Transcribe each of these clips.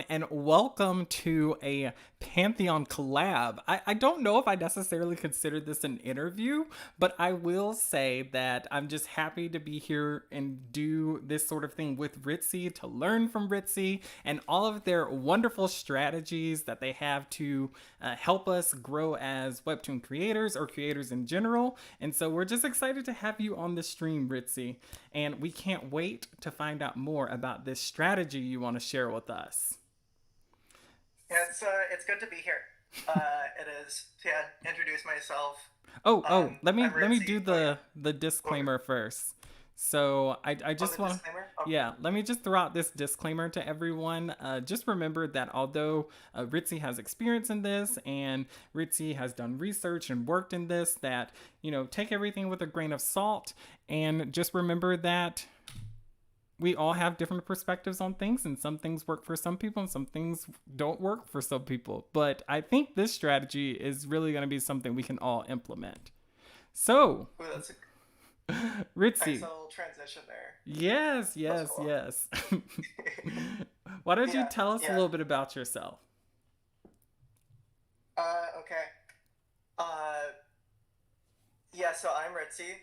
And welcome to a Pantheon collab. I don't know if I necessarily consider this an interview, but I will say that I'm just happy to be here and do this sort of thing with Ritzy, to learn from Ritzy and all of their wonderful strategies that they have to help us grow as Webtoon creators or creators in general. And so we're just excited to have you on the stream, Ritzy. And we can't wait to find out more about this strategy you want to share with us. Yeah, it's good to be here. It is. So yeah, introduce myself. Oh, let me I'm let me Ritzy. do Oh yeah. the Oh, disclaimer first. So I oh, just the want to, disclaimer. Oh, yeah, let me just throw out this disclaimer to everyone. Just remember that although Ritzy has experience in this and Ritzy has done research and worked in this, that take everything with a grain of salt, and just remember that we all have different perspectives on things, and some things work for some people and some things don't work for some people. But I think this strategy is really going to be something we can all implement. So, ooh, that's a nice Ritzy, little transition there. yes, That's yes, cool. yes. Why don't you Yeah, tell us a yeah. little bit about yourself? Okay. Uh, yeah. So I'm Ritzy.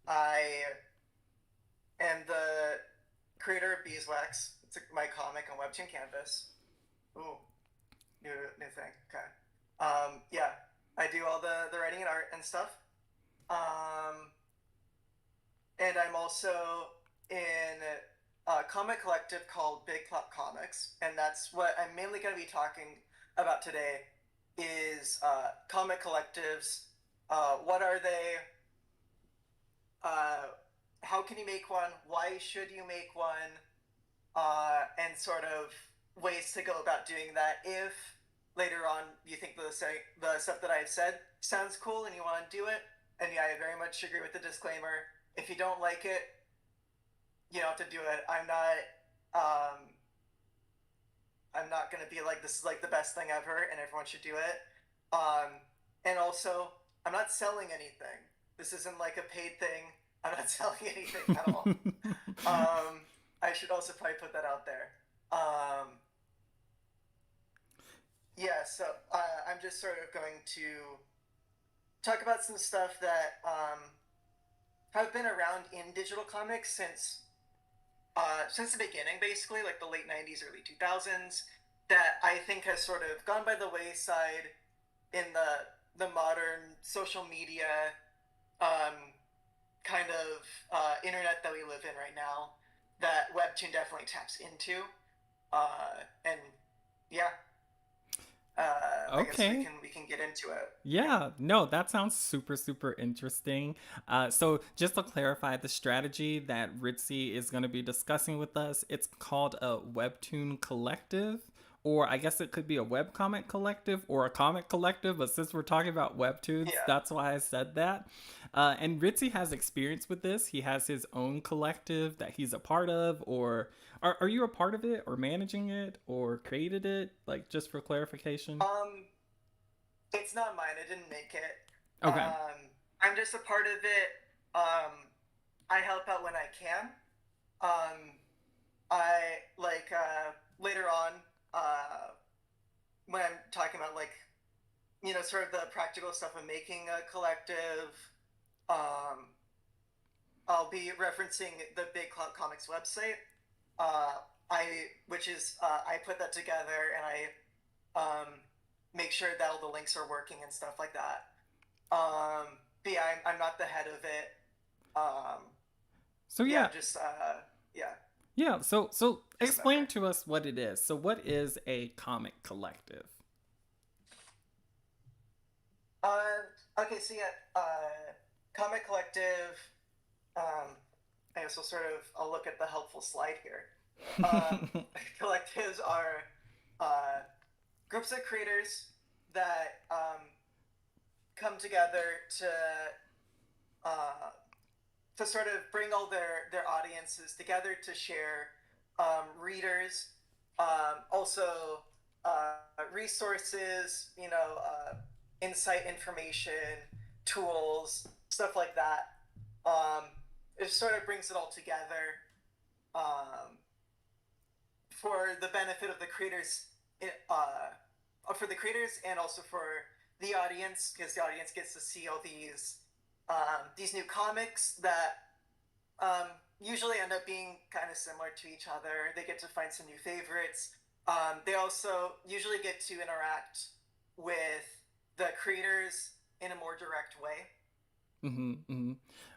I am the creator of Beeswax. It's my comic on Webtoon Canvas. Ooh, new thing. Okay. Yeah. I do all the writing and art and stuff. Um, and I'm also in a comic collective called Clout Comics, and that's what I'm mainly going to be talking about today. Is comic collectives? What are they? Uh, how can you make one? Why should you make one? And sort of ways to go about doing that. If later on you think the stuff that I've said sounds cool and you want to do it, and yeah, I very much agree with the disclaimer. If you don't like it, you don't have to do it. Um, I'm not gonna be like this is like the best thing ever and everyone should do it. Um, and also, I'm not selling anything. This isn't like a paid thing. I'm not selling anything at all. Um, I should also probably put that out there. Um, yeah, so I'm just sort of going to talk about some stuff that have been around in digital comics since the beginning, basically, like the late '90s, early 2000s. That I think has sort of gone by the wayside in the modern social media um, kind of internet that we live in right now. That Webtoon definitely taps into, and yeah, I guess we Okay. can get into it. Yeah. Yeah, no, that sounds super, super interesting. So, just to clarify, the strategy that Ritzy is going to be discussing with us, it's called a Webtoon Collective, or I guess it could be a webcomic collective or a comic collective. But since we're talking about webtoons, Yeah. that's why I said that. And Ritzy has experience with this. He has his own collective that he's a part of, or are you a part of it, or managing it, or created it? Like, just for clarification. Um, it's not mine. I didn't make it. Okay. I'm just a part of it. I help out when I can. Um, I like later on when I'm talking about like sort of the practical stuff of making a collective. Um, I'll be referencing the Big Clout Comics website. Uh, I put that together and I make sure that all the links are working and stuff like that. But yeah, I'm not the head of it. Um, So yeah, yeah, just yeah, yeah. So just a explain member. to us what it is. So what is a comic collective? Okay, so yeah, Comic Collective. Um, I guess I'll look at the helpful slide here. Collectives are uh, groups of creators that come together uh, to sort of bring all their audiences together to share readers, also resources, insight, information, tools, stuff like that. Um, it sort of brings it all together um, for the benefit of the creators, for the creators and also for the audience, because the audience gets to see all these new comics that um, usually end up being kind of similar to each other. They get to find some new favorites. They also usually get to interact with the creators in a more direct way. Mm-hmm,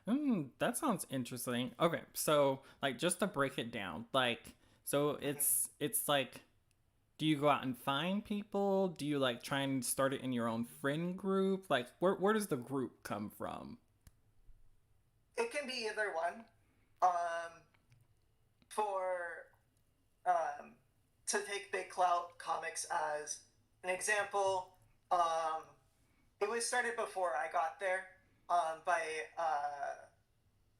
mm-hmm. That sounds interesting. Okay, so like just to break it down, like so Mm-hmm. it's like do you go out and find people? Do you like try and start it in your own friend group? Like where does the group come from? It can be either one. Um, for um, to take Big Clout Comics as an example, um, it was started before I got there by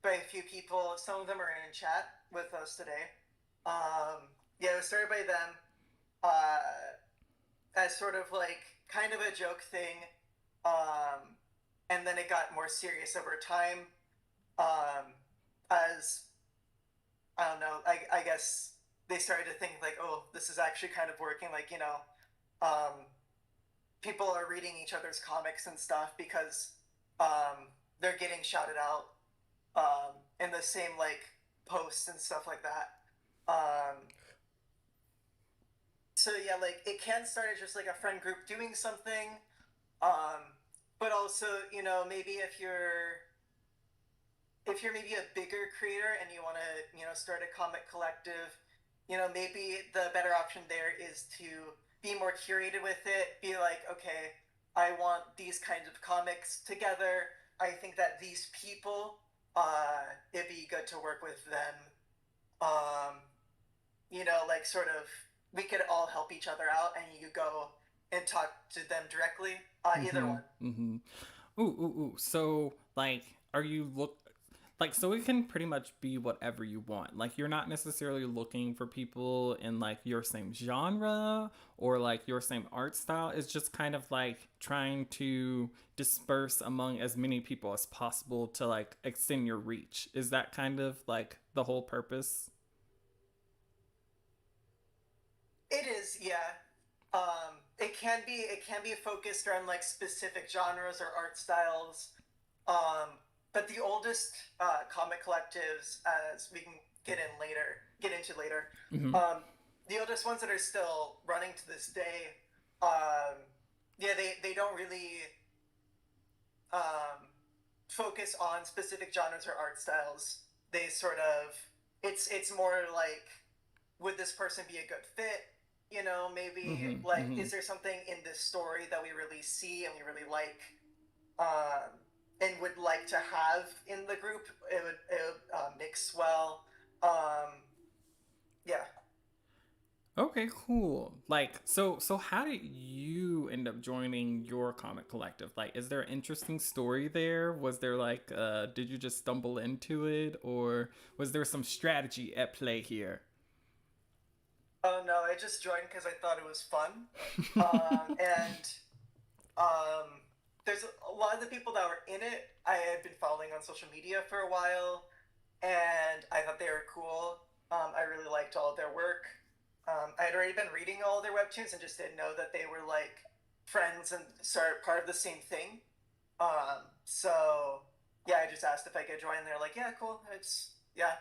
by a few people. Some of them are in chat with us today. Yeah, it was started by them uh, as sort of like kind of a joke thing, um, and then it got more serious over time. Um, as I don't know, I guess they started to think like, oh, this is actually kind of working. Like, um, people are reading each other's comics and stuff because they're getting shouted out in the same like posts and stuff like that. Um, so yeah, like it can start as just like a friend group doing something, um, but also maybe if you're maybe a bigger creator and you want to start a comic collective, maybe the better option there is to be more curated with it. Be like, okay, I want these kinds of comics together. I think that these people, it'd be good to work with them. um like sort of we could all help each other out, and you go and talk to them directly. Either Mm-hmm. one. Mm-hmm. Ooh, ooh, ooh. So like are you look like so it can pretty much be whatever you want. Like you're not necessarily looking for people in like your same genre or like your same art style. It's just kind of like trying to disperse among as many people as possible to like extend your reach. Is that kind of like the whole purpose? It is, yeah. It can be focused on like specific genres or art styles. But the oldest comic collectives, as we can get into later, Mm-hmm. um, the oldest ones that are still running to this day, um, yeah, they don't really um, focus on specific genres or art styles. They sort of it's more like, would this person be a good fit? Maybe Mm-hmm. like, Mm-hmm. is there something in this story that we really see and we really like, um, and would like to have in the group? It would mix well. Um, yeah. Okay, cool. Like, so how did you end up joining your comic collective? Like, is there an interesting story there? Was there like, did you just stumble into it, or was there some strategy at play here? Oh no, I just joined because I thought it was fun. And um, there's a lot of the people that were in it I had been following on social media for a while, and I thought they were cool. I really liked all of their work. I had already been reading all of their webtoons and just didn't know that they were like friends and sort part of the same thing. So yeah, I just asked if I could join. And they're like, yeah, cool. It's yeah,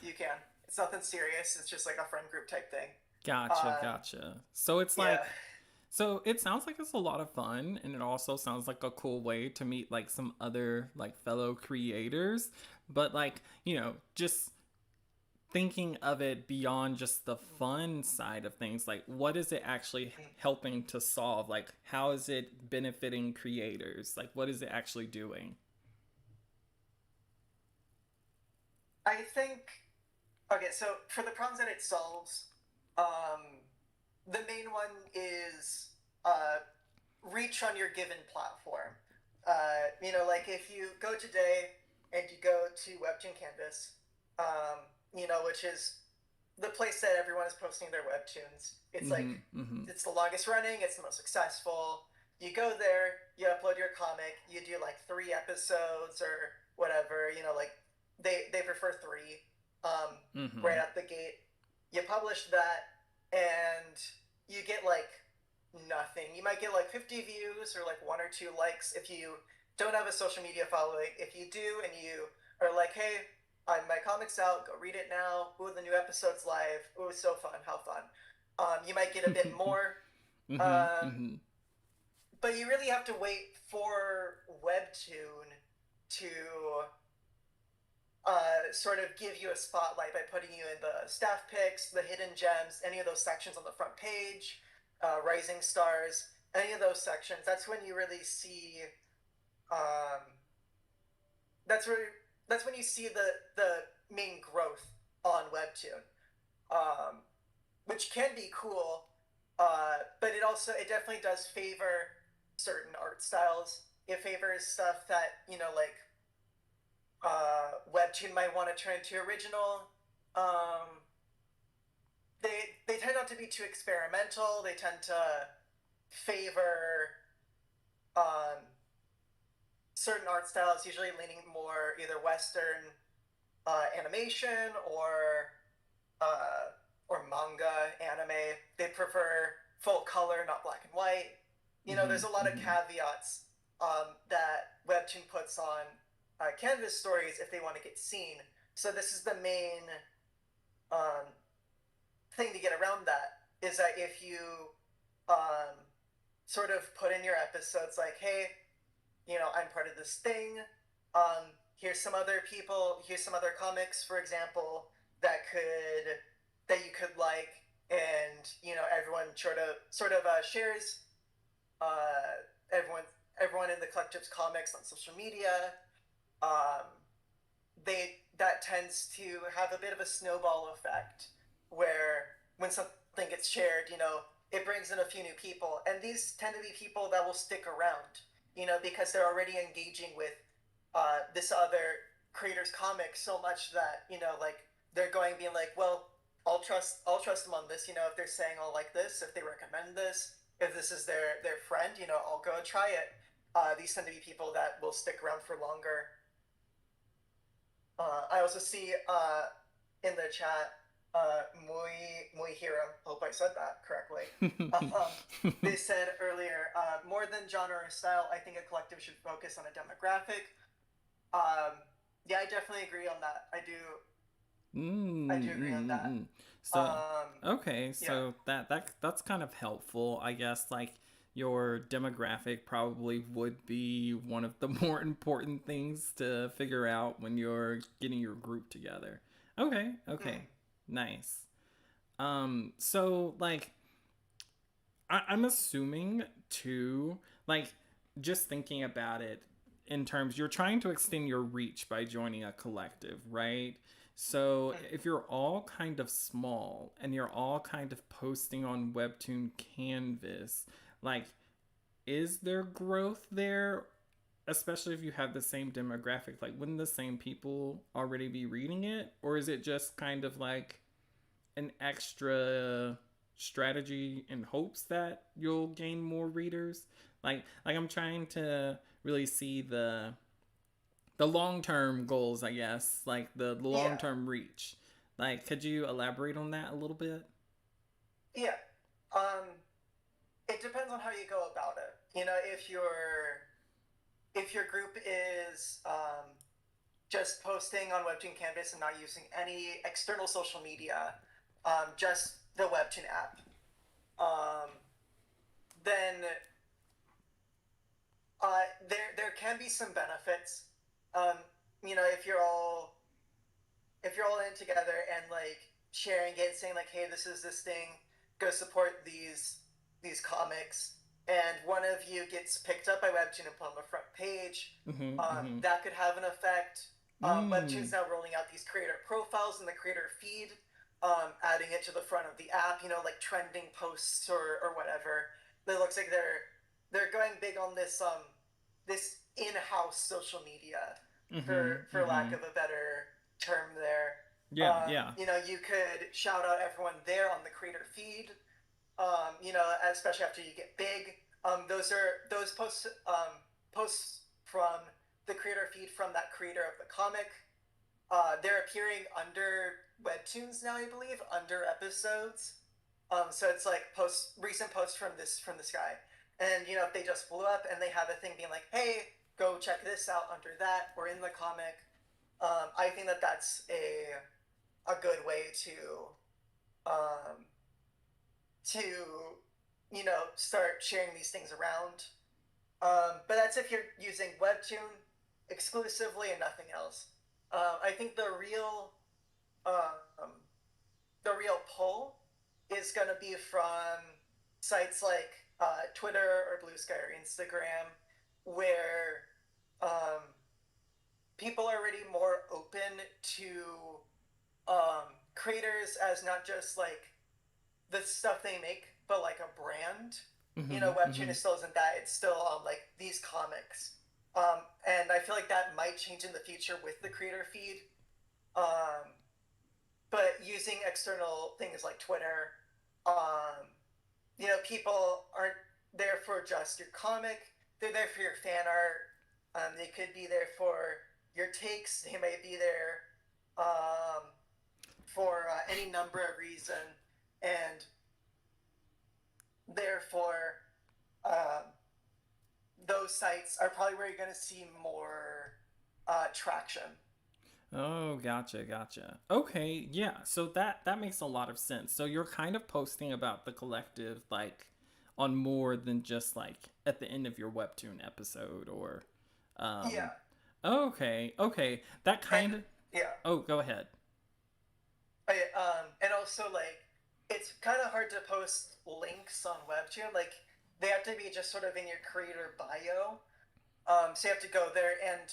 you can. It's nothing serious. It's just like a friend group type thing. Gotcha, Um, gotcha. So it's yeah. like, so it sounds like it's a lot of fun, and it also sounds like a cool way to meet like some other like fellow creators. But like, just thinking of it beyond just the fun side of things, like what is it actually helping to solve? Like how is it benefiting creators? Like what is it actually doing? I think, okay, so for the problems that it solves, um, the main one is reach on your given platform. Like if you go today and you go to Webtoon Canvas, which is the place that everyone is posting their webtoons. It's like Mm-hmm. Mm-hmm. it's the longest running, it's the most successful. You go there, you upload your comic, you do like 3 episodes or whatever. Like they prefer three, Mm-hmm. right out the gate. you publish that, and you get like nothing. You might get like 50 views or like one or two likes if you don't have a social media following. If you do and you are like, hey, my comic's out, go read it now. Ooh, the new episode's live. Ooh, so fun, how fun. You might get a bit more. Mm-hmm. Um, Mm-hmm. but you really have to wait for Webtoon to sort of give you a spotlight by putting you in the staff picks, the hidden gems, any of those sections on the front page, rising stars, any of those sections. That's when you really see. Um, that's where that's when you see the main growth on Webtoon, um, which can be cool, but it definitely does favor certain art styles. It favors stuff that like Webtoon might want to turn into original. Um, they tend not to be too experimental. They tend to favor um, certain art styles, usually leaning more either Western animation uh, or manga anime. They prefer full color, not black and white. Mm-hmm. There's a lot of Mm-hmm. caveats that Webtoon puts on Canvas stories if they want to get seen. So this is the main um, thing to get around that is that if you um, sort of put in your episodes like, hey, I'm part of this thing. Here's some other people. Here's some other comics, for example, that you could like, and everyone sort of shares everyone in the collective's comics on social media. Um, that tends to have a bit of a snowball effect where when something gets shared, it brings in a few new people, and these tend to be people that will stick around, because they're already engaging with this other creator's comic so much that like they're going being like, well, I'll trust them on this, if they're saying I'll like this, if they recommend this, if this is their friend, I'll go and try it. These tend to be people that will stick around for longer. I also see in the chat, muy hira. Hope I said that correctly. They said earlier, more than genre or style, I think a collective should focus on a demographic. Um, yeah, I definitely agree on that. I do. I do agree on that. So, okay, Yeah. so that's kind of helpful, I guess. Like your demographic probably would be one of the more important things to figure out when you're getting your group together. Okay, Mm. okay, nice. So like I'm assuming too, like just thinking about it in terms, you're trying to extend your reach by joining a collective, right? So Mm. if you're all kind of small and you're all kind of posting on Webtoon Canvas, like, is there growth there? Especially if you have the same demographic, like, wouldn't the same people already be reading it? Or is it just kind of like an extra strategy in hopes that you'll gain more readers? Like I'm trying to really see the long-term goals, I guess, like the Yeah. long-term reach. Like, could you elaborate on that a little bit? Yeah. Um, it depends on how you go about it. If your group is just posting on Webtoon Canvas and not using any external social media, just the Webtoon app, um, then there can be some benefits. Um, if you're all in together and like sharing it, saying like, hey, this is this thing, go support these comics, and one of you gets picked up by Webtoon and put on the front page, Mm-hmm. Mm-hmm. that could have an effect. Mm. Webtoon's now rolling out these creator profiles in the creator feed, adding it to the front of the app, like trending posts or whatever. It looks like they're going big on this in-house social media, Mm-hmm. for lack Mm-hmm. of a better term there. Yeah, yeah. You could shout out everyone there on the creator feed. Especially after you get big. Those posts from the creator feed from that creator of the comic. They're appearing under. webtoons now, I believe, under episodes. So it's like recent posts from this guy, and if they just blew up and they have a thing being like, "Hey, go check this out under that or in the comic," I think that that's a good way um, to start sharing these things around. But that's if you're using Webtoon exclusively and nothing else. I think um, the real pull is going to be from sites like Twitter or Blue Sky or Instagram, where um, people are already more open to creators as not just like the stuff they make, but like a brand. Mm-hmm, Webtoon mm-hmm. is still isn't that. It's still like these comics. And I feel like that might change in the future with the creator feed. Um, but using external things like Twitter, um, people aren't there for just your comic. They're there for your fan art. They could be there for your takes. They might be there um, for any number of reasons. And therefore, um, those sites are probably where you're going to see more traction. Oh, gotcha, gotcha. Okay, yeah. So that makes a lot of sense. So you're kind of posting about the collective like on more than just like at the end of your webtoon episode or Yeah. um okay, okay. That And kind of yeah. Oh, go ahead. And also, like, it's kind of hard to post links on Webtoon. Like, they have to be just sort of in your creator bio. So you have to go there, and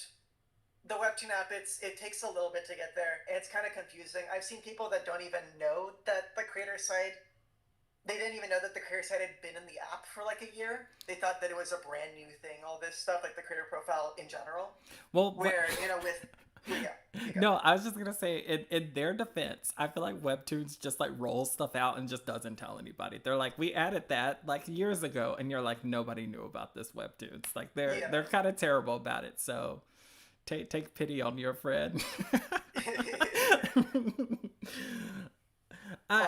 the Webtoon app, it takes a little bit to get there. And it's kind of confusing. I've seen people that don't even know that the creator site they didn't even know that the creator site had been in the app for like a year. They thought that it was a brand new thing, all this stuff, like the creator profile in general. Well, Where, with yeah, you go. no, I was just gonna say, in their defense, I feel like Webtoons just like rolls stuff out and just doesn't tell anybody. They're like, we added that like years ago, and you're like, nobody knew about this Webtoons. Like Yeah. they're kind of terrible about it. So take pity on your friend. I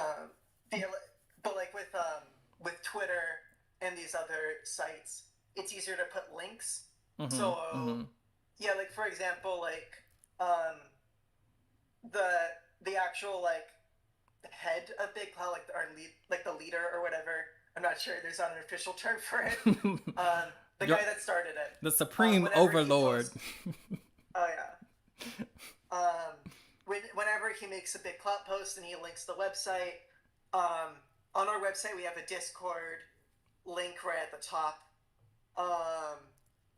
Yeah, but like with Twitter and these other sites, it's easier to put links. mm-hmm, So mm-hmm. yeah, like for example, like um the the actual like head of Big Cloud, like our lead, like the leader or whatever. I'm not sure. There's not an official term for it. The You're guy that started it. the supreme Whenever he overlord. posts, oh yeah. Whenever he makes a big Clout post and he links the website, on our website we have a Discord link right at the top. Um,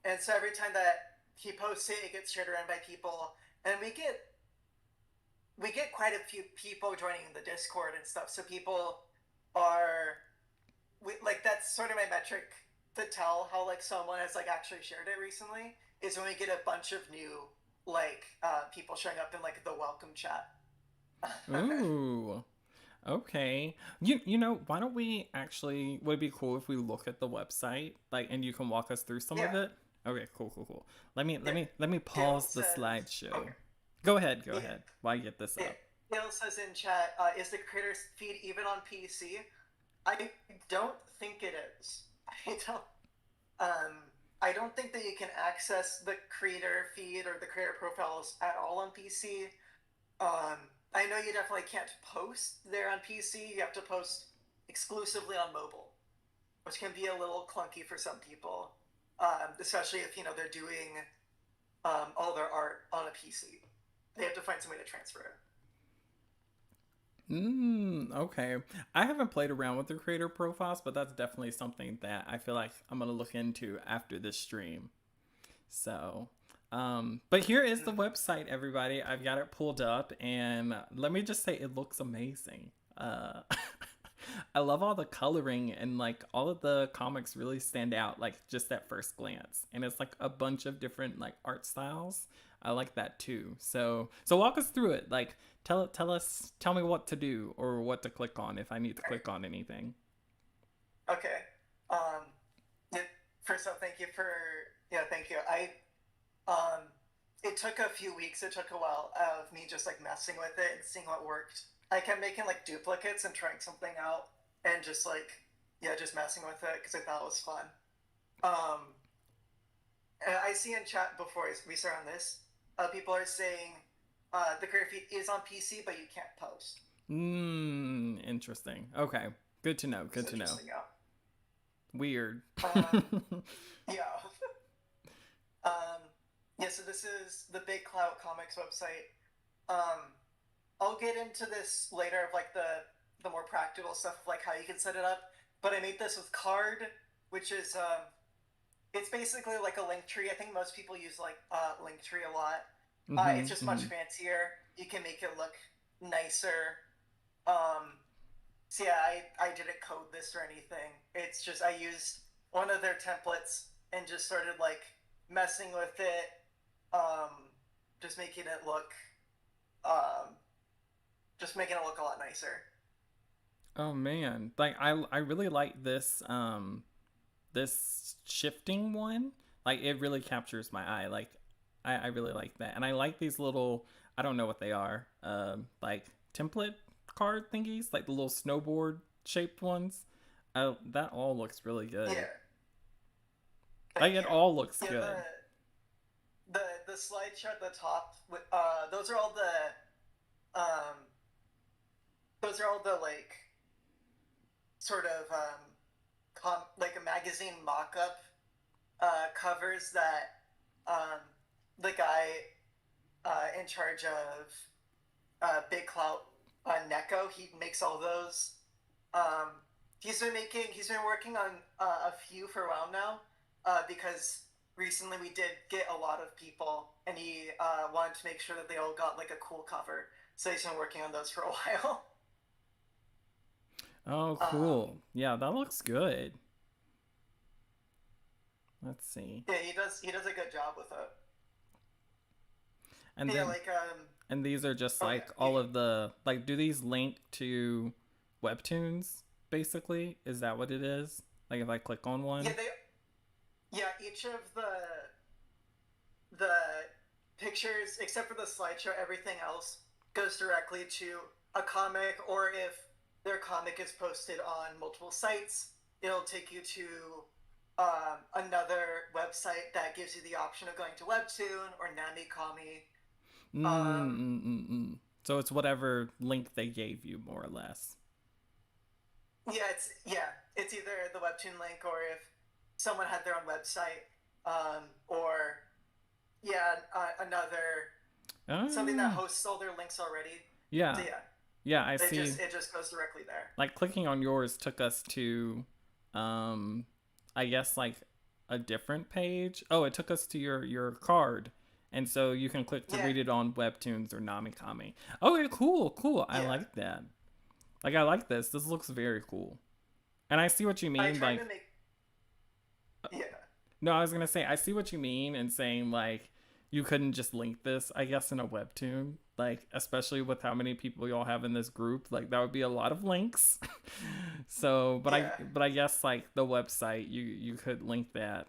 and so every time that he posts it, it gets shared around by people, and we get quite a few people joining the Discord and stuff. So people are like that's sort of my metric to tell how like someone has like actually shared it recently is when we get a bunch of new like people showing up in like the welcome chat. Ooh. Okay. You know, why don't we actually would it be cool if we look at the website like and you can walk us through some of Yeah, it? Okay, cool, cool, cool. Let me let yeah. me let me Dale pause the says, slideshow. okay. Go Yeah, ahead. While you get this yeah. up. Dale says in chat, is the creator's feed even on PC? I don't think it is. I don't. Um, I don't think that you can access the creator feed or the creator profiles at all on PC. Um, I know you definitely can't post there on PC. You have to post exclusively on mobile, which can be a little clunky for some people, especially if they're doing all their art on a PC. They have to find some way to transfer it. Okay. I haven't played around with the creator profiles, but that's definitely something that I feel like I'm gonna look into after this stream. So, but here is the Mm. website, everybody. I've got it pulled up, and let me just say it looks amazing. I love all the coloring and like all of the comics really stand out like just at first glance, and it's like a bunch of different like art styles. I like that too. So walk us through it. Like tell me what to do or what to click on if I need to All right. click on anything. Okay. Yeah, first off, thank you for thank you. Um, it took a few weeks. It took a while of me just like messing with it and seeing what worked. I kept making like duplicates and trying something out, and just like, yeah, just messing with it because I thought it was fun. Um, I see in chat before we start on this, people are saying the career feed is on PC, but you can't post. Interesting. Okay. Good to know. It's Good to know. interesting, yeah. Weird. Yeah. Um, yeah, so this is the big Clout Comics website. Um, I'll get into this later of like the more practical stuff of like how you can set it up. But I made this with Card, which is it's basically like a link tree. I think most people use like link tree a lot. Mm-hmm, It's just much mm-hmm. fancier. You can make it look nicer. Um, so yeah, I didn't code this or anything. It's just I used one of their templates and just started like messing with it, um, just making it look, um, just making it look a lot nicer. Oh man, like I really like this shifting one. Like it really captures my eye. Like I really like that, and I like these little, I don't know what they are, like template card thingies, like the little snowboard shaped ones. That all looks really good. Yeah, Like thank it you. all looks Yeah, good. the slideshow at the top. Those are all um, those are all the like sort of like a magazine mock-up covers that um, the guy in charge of Big Clout Neko, he makes all those. Um, he's been working on a few for a while now because recently we did get a lot of people, and he wanted to make sure that they all got like a cool cover. So he's been working on those for a while. Oh, Um, cool. Yeah, that looks good. Let's see. yeah, he does a good job with it. And Yeah, then like and these are just oh like yeah, all of the, like, do these link to webtoons basically? Is that what it is? Like if I click on yeah one? each of the pictures, except for the slideshow, everything else goes directly to a comic, or if their comic is posted on multiple sites, it'll take you to another website that gives you the option of going to Webtoon or Namikami. Um, Mm. So it's whatever link they gave you, more or less. it's either the Webtoon link, or if someone had their own website, or another something that Ah, hosts all their links already. So yeah. yeah, Yeah, I it see. just goes directly there. Like clicking on yours took us to, um, I guess like a different page. Oh, it took us to your card, and so you can click to Yeah, read it on Webtoons or Namikami. Okay, cool, cool. I yeah. like that. Like I like this. This looks very cool, and I see what you I mean. tried Like to make yeah, no, I was gonna say I see what you mean in saying like you couldn't just link this, I guess, in a webtoon. Like especially with how many people y'all have in this group, like that would be a lot of links. So, yeah, but I guess like the website, you could link that.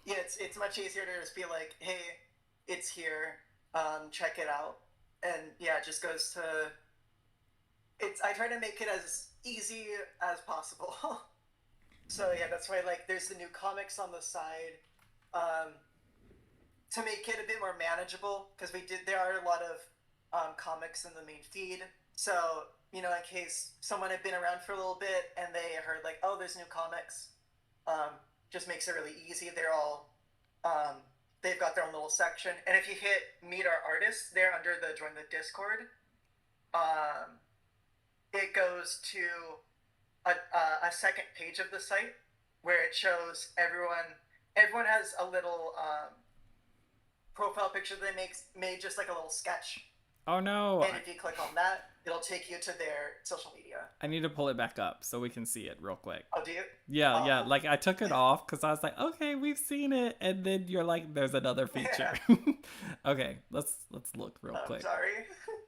yeah. It's much easier to just be like, hey, it's here. Check it out, and yeah, it just goes to. It's I try to make it as easy as possible. So yeah, that's why like there's the new comics on the side. Um, to make it a bit more manageable, because there are a lot of comics in the main feed. So in case someone had been around for a little bit and they heard like, oh, there's new comics, um, just makes it really easy. Um, they've got their own little section, and if you hit meet our artists, they're under the join the Discord. Um, it goes to a second page of the site where it shows everyone. Everyone has a little profile picture they made just like a little sketch. Oh no, And if you click on that, it'll take you to their social media. I need to pull it back up so we can see it real quick. Oh, do you? Yeah, Oh, yeah. Like I took it off because I was like, okay, we've seen it, and then you're like, there's another feature. yeah. Okay, let's look real I'm quick. sorry.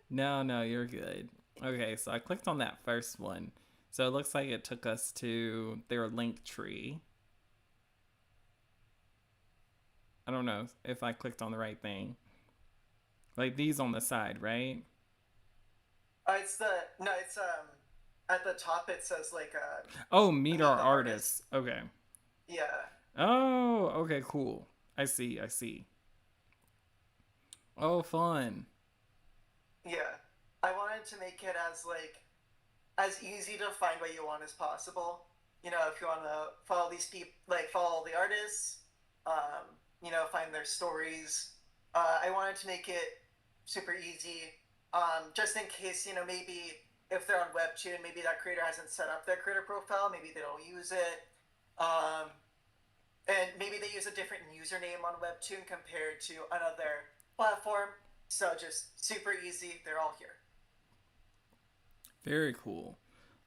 No, no, you're good. Okay, so I clicked on that first one. So it looks like it took us to their link tree. I don't know if I clicked on the right thing. Like these on the side, right? It's the no, it's at the top it says like Oh, meet meet our the artist. artists. Okay. Yeah, Oh, okay, cool. I see, I see. Oh, fun. yeah. I wanted to make it as easy to find what you want as possible. You know, if you want to follow these people, like follow the artists, you know, find their stories. I wanted to make it super easy, just in case, you know, maybe if they're on Webtoon, maybe that creator hasn't set up their creator profile, maybe they don't use it. Um, and maybe they use a different username on Webtoon compared to another platform. So just super easy. They're all here. Very cool.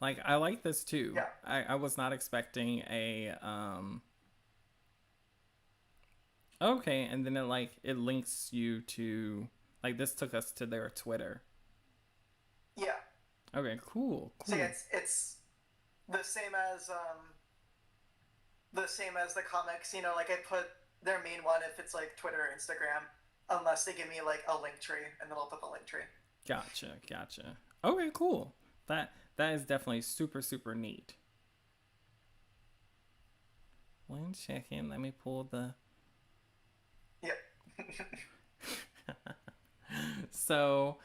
Like I like this too. Yeah. I was not expecting a okay, and then it links you to like this took us to their Twitter. Yeah. Okay, cool, So yeah, cool. it's the same as the comics. You know, like I put their main one if it's like Twitter or Instagram, unless they give me like a link tree, and then I'll put the link tree. Gotcha, gotcha. Okay, cool. That is definitely super super neat. One second, let me pull the Yep. so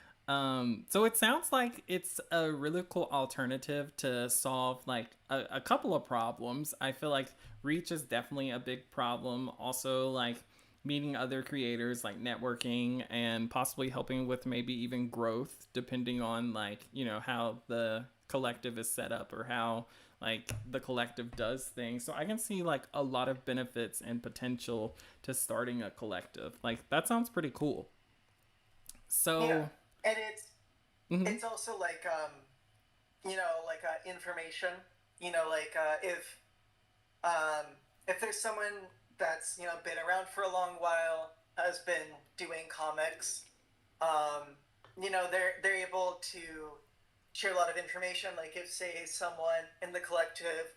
so it sounds like it's a really cool alternative to solve like a couple of problems. I feel like reach is definitely a big problem. Also like meeting other creators, like networking and possibly helping with maybe even growth depending on like, you know, how the collective is set up or how like the collective does things. So I can see like a lot of benefits and potential to starting a collective. Like that sounds pretty cool. Yeah, So, and mhm. it's also like you know, like information. You know, like um, if there's someone that's, you know, been around for a long while, has been doing comics, um, you know, they're able to share a lot of information. Like if say someone in the collective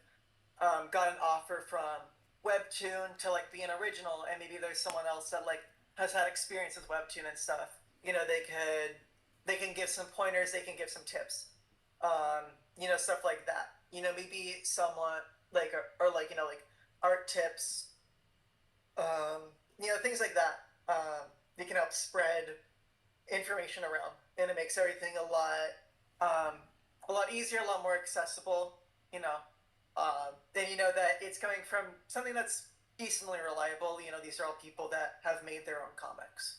got an offer from Webtoon to like be an original, and maybe there's someone else that like has had experience with Webtoon and stuff. You know, they can give some pointers, they can give some tips, you know, stuff like that. You know, maybe someone like or like, you know, like art tips, you know, things like that. They can help spread information around, and it makes everything um, a lot easier, a lot more accessible. You know, and you know that it's coming from something that's decently reliable. You know, these are all people that have made their own comics.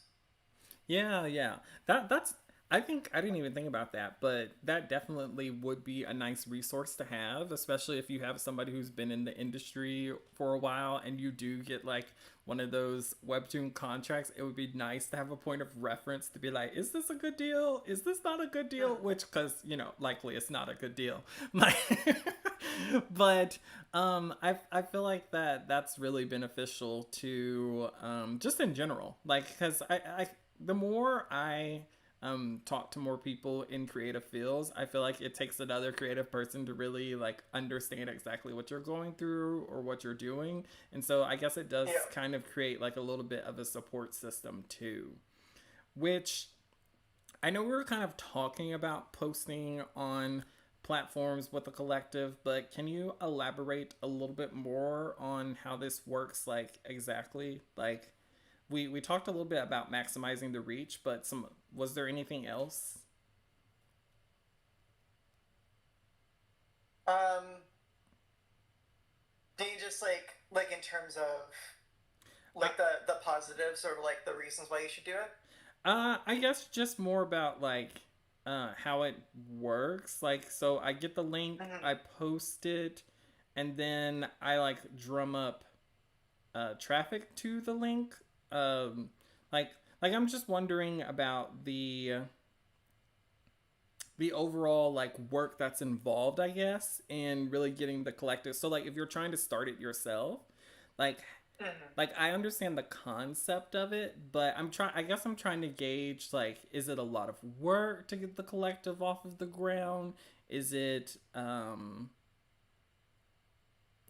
Yeah, yeah. That's I think I didn't even think about that, but that definitely would be a nice resource to have, especially if you have somebody who's been in the industry for a while and you do get like one of those webtoon contracts. It would be nice to have a point of reference to be like, is this a good deal? Is this not a good deal? Mm-hmm. Which cuz, you know, likely it's not a good deal. Like but I feel like that's really beneficial to just in general. Like cuz I the more I talk to more people in creative fields, I feel like it takes another creative person to really like understand exactly what you're going through or what you're doing. And so I guess it Yeah. does kind of create like a little bit of a support system too, which I know we were kind of talking about posting on platforms with the collective, but can you elaborate a little bit more on how this works like exactly? Like we talked a little bit about maximizing the reach, but some was there anything else? Um, do you just like in terms of Uh, like the positives or like the reasons why you should do it? I guess just more about like how it works. Like so I get the link, Mm-hmm. I post it, and then I like drum up traffic to the link. Um like I'm just wondering about the overall like work that's involved, I guess, in really getting the collective. So like if you're trying to start it yourself, like Mm-hmm. I understand the concept of it, but I guess I'm trying to gauge like is it a lot of work to get the collective off of the ground? Is it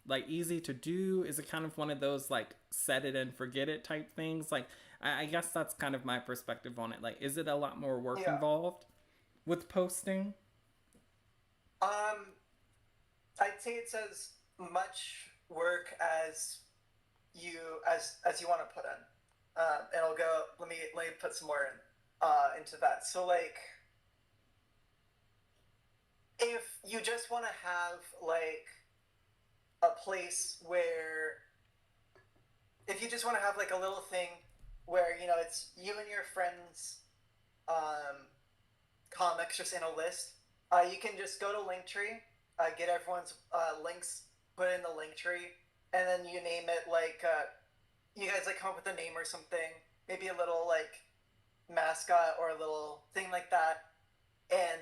like easy to do? Is it kind of one of those like set it and forget it type things? Like I guess that's kind of my perspective on it. Like, is it a lot more work Yeah. involved with posting? Um, I'd say it's as much work as you want to put in. And I'll go. Let me put some more in into that. So like, if you just want to have like a place where, if you just want to have like a little thing where it's you and your friends um, comics just in a list. You can just go to Linktree, get everyone's links, put it in the Linktree, and then you name it like you guys like come up with a name or something, maybe a little like mascot or a little thing like that, and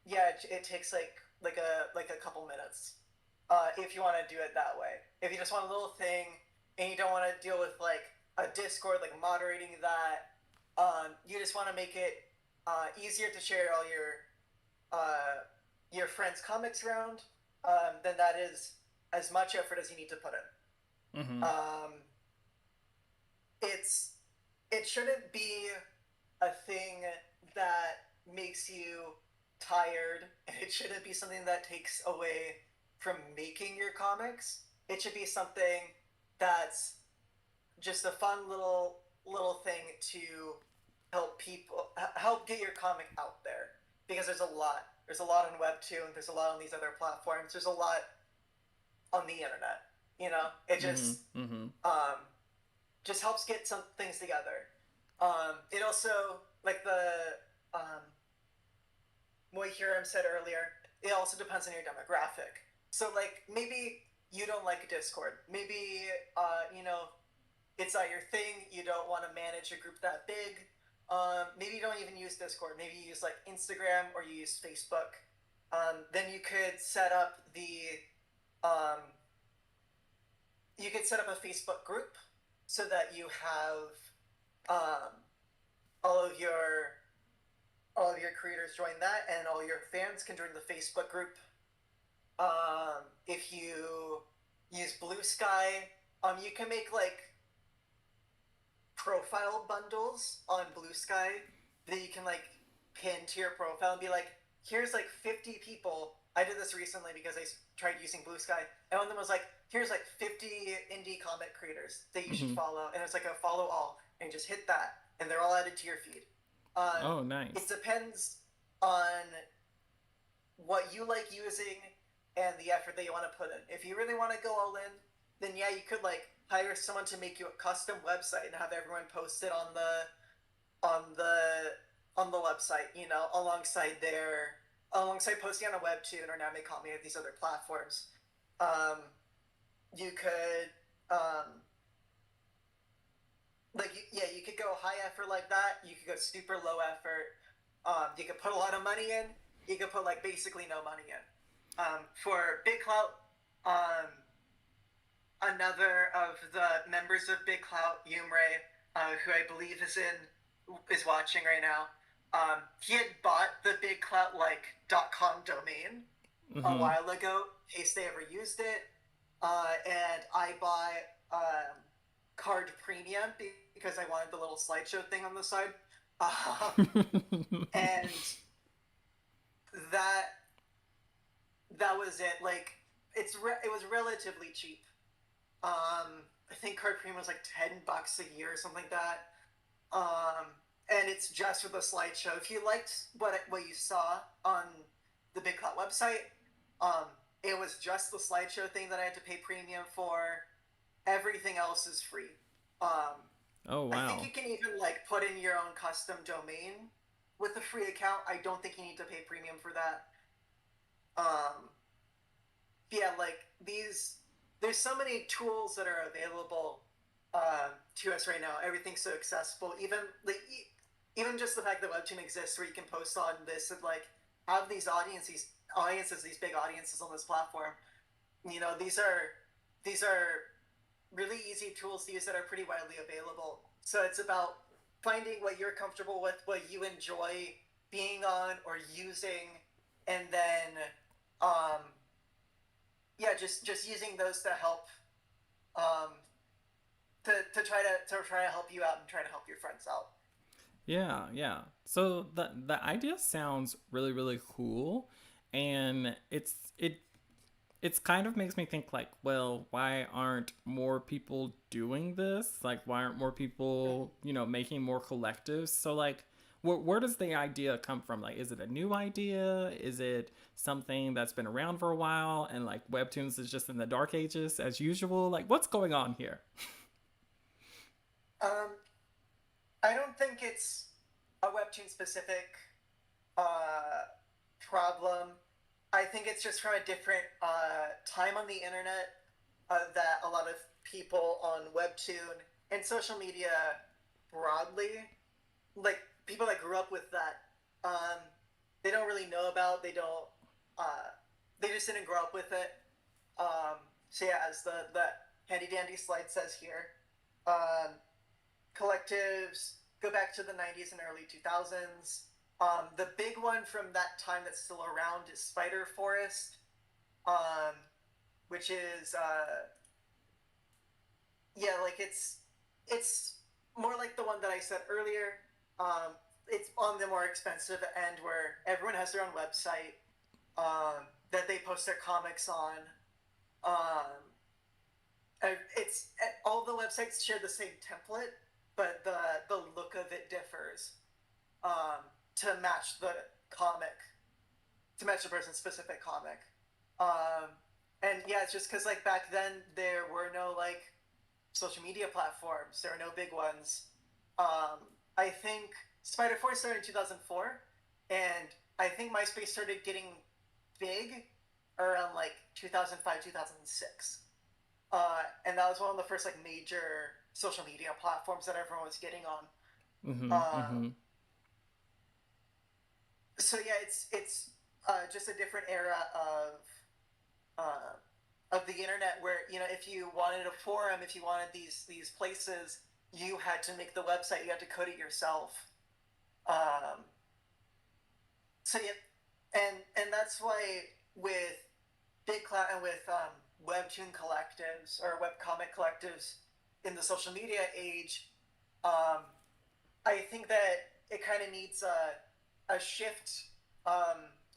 yeah, it takes like a couple minutes if you want to do it that way. If you just want a little thing and you don't want to deal with like a Discord like moderating that, you just want to make it easier to share all your friends' comics around, then that is as much effort as you need to put in. Mm-hmm. It's it shouldn't be a thing that makes you tired, and it shouldn't be something that takes away from making your comics. It should be something that's just a fun little thing to help get your comic out there, because there's a lot on Webtoon, there's a lot on these other platforms, there's a lot on the internet. It Mm-hmm. just Mm-hmm. um, just helps get some things together. It also, like the Moihiram said earlier, it also depends on your demographic. So like maybe you don't like Discord, maybe it's not your thing. You don't want to manage a group that big. Maybe you don't even use Discord. Maybe you use like Instagram or you use Facebook. Then um, you could set up a Facebook group so that you have um, all of your creators join that, and all your fans can join the Facebook group. If you use Blue Sky, you can make like profile bundles on Blue Sky that you can like pin to your profile and be like, here's like 50 people. I did this recently because I tried using Blue Sky, and one of them was like, here's like 50 indie comic creators that you should Mm-hmm. follow, and it's like a follow all, and just hit that, and they're all added to your feed. Oh, It nice. depends on what you like using and the effort that you want to put in. If you really want to go all in, then yeah, you could like hire someone to make you a custom website and have everyone post it on the on the website, alongside posting on a Webtoon or Name Comic or these other platforms. Um, you could yeah, you could go high effort like that. You could go super low effort. You could put a lot of money in. You could put like basically no money in. For Big Clout, um, another of the members of Big Clout, Yumre, who I believe is watching right now. He had bought the Big Clout like .com domain a Mm-hmm. while ago, in case they ever used it. And I bought Card Premium because I wanted the little slideshow thing on the side. And that that was it. Like it was relatively cheap. I think Card Premium was like $10 a year or something like that. And it's just for the slideshow. If you liked what you saw on the Big Clout website, it was just the slideshow thing that I had to pay premium for. Everything else is free. Um, Oh, I think wow. you can even like put in your own custom domain with a free account. I don't think you need to pay premium for that. Um, yeah, like there's so many tools that are available to us right now. Everything's so accessible. Even just the fact that Webtoon exists, where you can post on this and like have these big audiences on this platform. These are really easy tools to use that are pretty widely available. So it's about finding what you're comfortable with, what you enjoy being on or using, and then um, yeah, just using those to help, um, to try to help you out and try to help your friends out. Yeah, yeah. So the idea sounds really really cool, and it's kind of makes me think like, well, why aren't more people doing this? Like, why aren't more Mm-hmm. people, making more collectives? So like, where does the idea come from? Like, is it a new idea? Is it something that's been around for a while and like Webtoons is just in the dark ages as usual? Like, what's going on here? Um, I don't think it's a Webtoon specific uh, problem. I think it's just from a different time on the internet, that a lot of people on Webtoon and social media broadly, like people that grew up with that, um, they don't really know about. Uh, they just didn't grow up with it. So yeah, as the handy dandy slide says here, um, collectives go back to the 90s and early 2000s. The big one from that time that's still around is Spider Forest, um, which is yeah, like it's more like the one that I said earlier. It's on the more expensive end where everyone has their own website, that they post their comics on. Um, it's all the websites share the same template, but the look of it differs, um, to match the comic, to match the person's specific comic. Um, and yeah, it's just because like back then there were no like social media platforms. There were no big ones. Um, I think Spider Force started in 2004, and I think MySpace started getting big around like 2005, 2006. And that was one of the first like major social media platforms that everyone was getting on. Mm-hmm. Um, Mm-hmm. so yeah, it's just a different era uh, of the internet where if you wanted a forum, if you wanted these places, you had to make the website, you had to code it yourself. Um, so yeah, and that's why with Big Clout and with Webtoon collectives or webcomic collectives in the social media age, um, I think that it kind of needs a shift.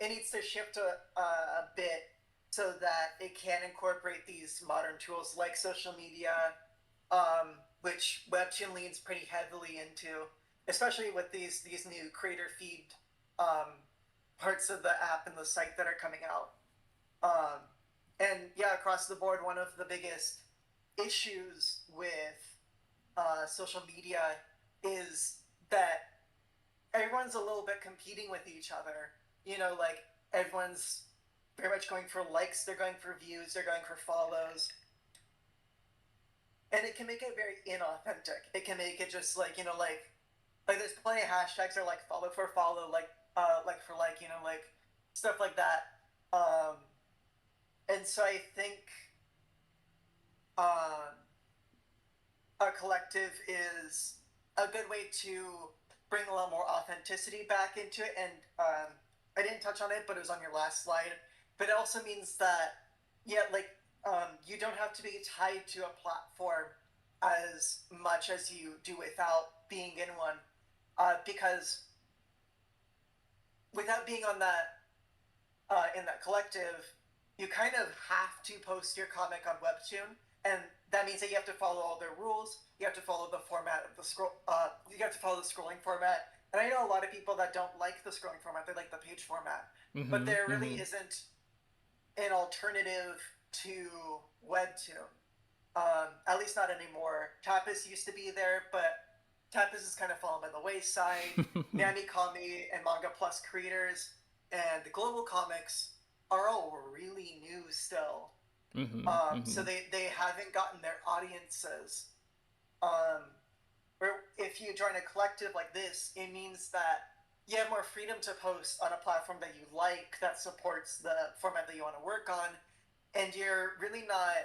It needs to shift a bit so that it can incorporate these modern tools like social media, which Webtoon leans pretty heavily into, especially with these new creator feed, um, parts of the app and the site that are coming out. Um, and yeah, across the board, one of the biggest issues with social media is that everyone's a little bit competing with each other. Like everyone's very much going for likes, they're going for views, they're going for follows, and it can make it very inauthentic. It can make it just like there's plenty of hashtags that are like follow for follow, like for like like stuff like that. Um, and so I think um, a collective is a good way to bring a lot more authenticity back into it. And I didn't touch on it, but it was on your last slide. But it also means that, yeah, like you don't have to be tied to a platform as much as you do without being in one, because without being on that in that collective, you kind of have to post your comic on Webtoon, and that means that you have to follow all their rules. You have to follow the format of the scroll. You have to follow the scrolling format. And I know a lot of people that don't like the scrolling format; they like the page format. But Mm-hmm. there really Mm-hmm. isn't an alternative to Webtoon. At least not anymore. Tapas used to be there, but Tapas is kind of fallen by the wayside. Namikami and Manga Plus creators and the global comics are all really new still. Mm-hmm. So Mm-hmm. they haven't gotten their audiences. Um, where if you join a collective like this, it means that you have more freedom to post on a platform that you like, that supports the format that you want to work on, and you're really not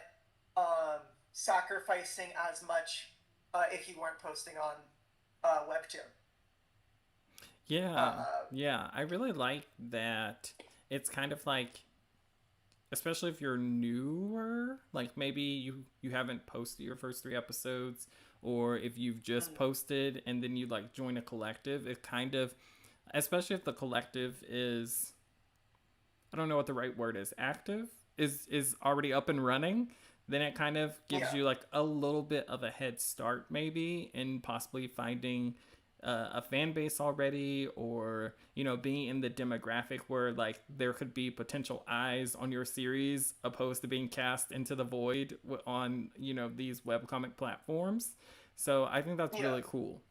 sacrificing as much if you weren't posting on Webtoon. Yeah, Uh, yeah. I really like that. It's kind of like especially if you're newer, like maybe you haven't posted your first 3 episodes, or if you've just Mm. posted and then you like join a collective, it kind of, especially if the collective is, I don't know what the right word is, active, is already up and running, then it kind of gives Yeah. you like a little bit of a head start maybe in possibly finding a fan base already, or being in the demographic where like there could be potential eyes on your series opposed to being cast into the void on these webcomic platforms. So I think that's Yeah. really cool.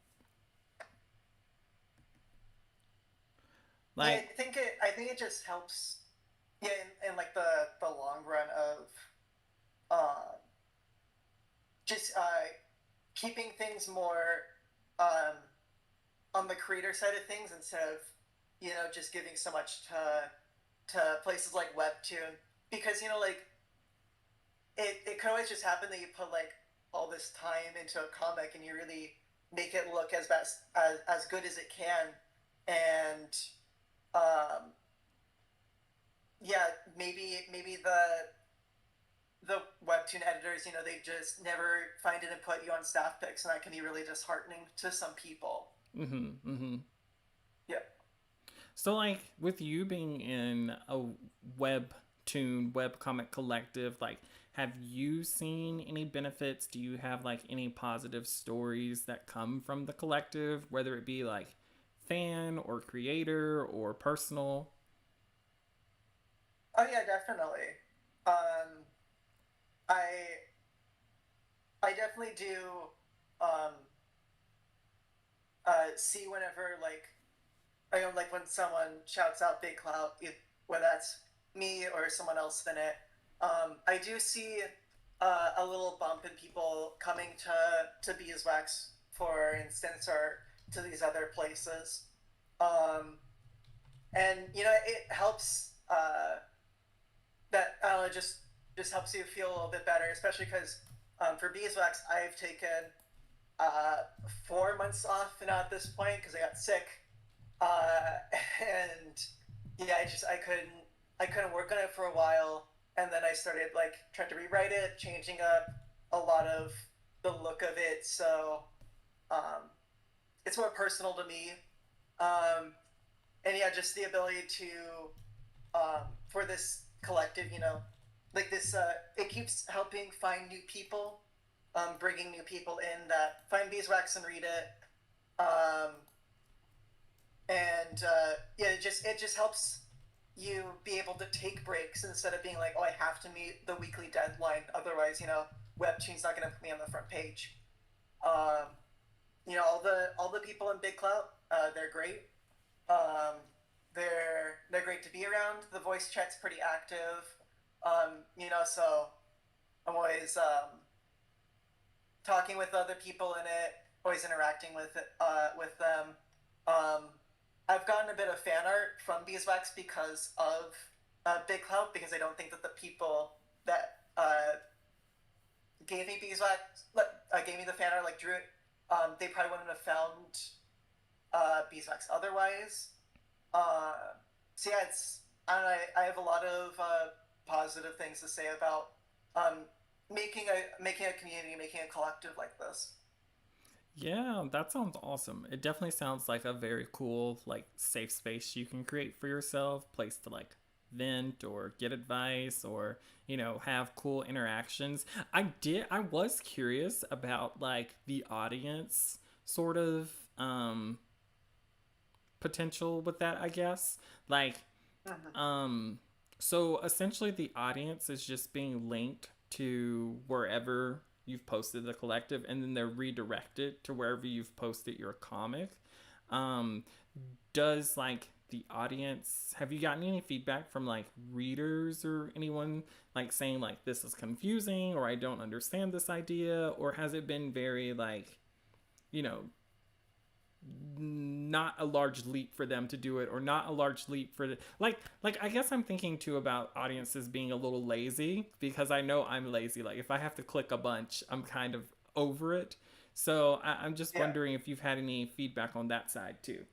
Yeah, Like, I think it just helps, yeah, in like the long run of uh, just keeping things more um, on the creator side of things instead of just giving so much to places like Webtoon, because like it could always just happen that you put like all this time into a comic and you really make it look as best as good as it can, and um, yeah, maybe the webtoon editors, they just never find it and put you on staff picks, and that can be really disheartening to some people. mm-hmm, mm-hmm. Yeah. So, like, with you being in a webtoon webcomic collective, like, have you seen any benefits? Do you have like any positive stories that come from the collective, whether it be like fan or creator or personal? Oh yeah, definitely. Um, I I definitely do um, see whenever like I don't like when someone shouts out Big Clout, whether that's me or someone else in it. I do see a little bump in people coming to Beeswax, for instance, or to these other places, um, and it helps. That I don't know, just helps you feel a little bit better, especially because for Beeswax, I've taken 4 months off now at this point because I got sick, uh, and yeah, I couldn't work on it for a while, and then I started like trying to rewrite it, changing up a lot of the look of it, so um, it's more personal to me, um, and yeah, just the ability to for this collective, like this, it keeps helping find new people, bringing new people in that find Beeswax and read it, and yeah, it just helps you be able to take breaks instead of being like, oh, I have to meet the weekly deadline, otherwise, Webtoon's not going to put me on the front page. Um, all the people in Big Clout, they're great. Um, they're great to be around. The voice chat's pretty active. So I'm always talking with other people in it, always interacting with them. Um, I've gotten a bit of fan art from Beeswax because of Big Clout, because I don't think that the people that gave me Beeswax, gave me the fan art, like drew it, they probably wouldn't have found Beeswax otherwise. Uh, so yeah, I don't know, I have a lot of positive things to say about um, making a community, making a collective like this. Yeah, that sounds awesome. It definitely sounds like a very cool, like, safe space you can create for yourself, place to like vent or get advice or, have cool interactions. I was curious about like the audience sort of potential with that, I guess. Like, Mm-hmm. um, so essentially, the audience is just being linked to wherever you've posted the collective, and then they're redirected to wherever you've posted your comic. Um, does like the audience, have you gotten any feedback from like readers or anyone like saying like this is confusing or I don't understand this idea, or has it been very like, you know not a large leap for them to do it, or not a large leap for the like I guess I'm thinking too about audiences being a little lazy, because I know I'm lazy. Like if I have to click a bunch, I'm kind of over it. So I'm just Yeah. wondering if you've had any feedback on that side too.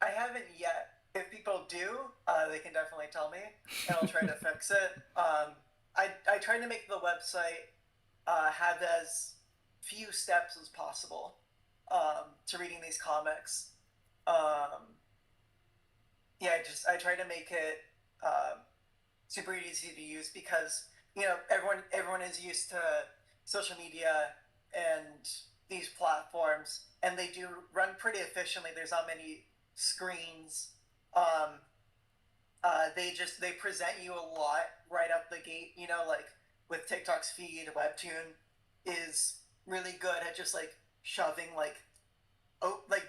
I haven't yet. If people do, they can definitely tell me, and I'll try to fix it. I try to make the website have as few steps as possible to reading these comics. Um, yeah, I try to make it super easy to use because everyone is used to social media and these platforms, and they do run pretty efficiently. There's not many screens. Um, they present you a lot right up the gate. Like with TikTok's feed, Webtoon is really good at just like shoving like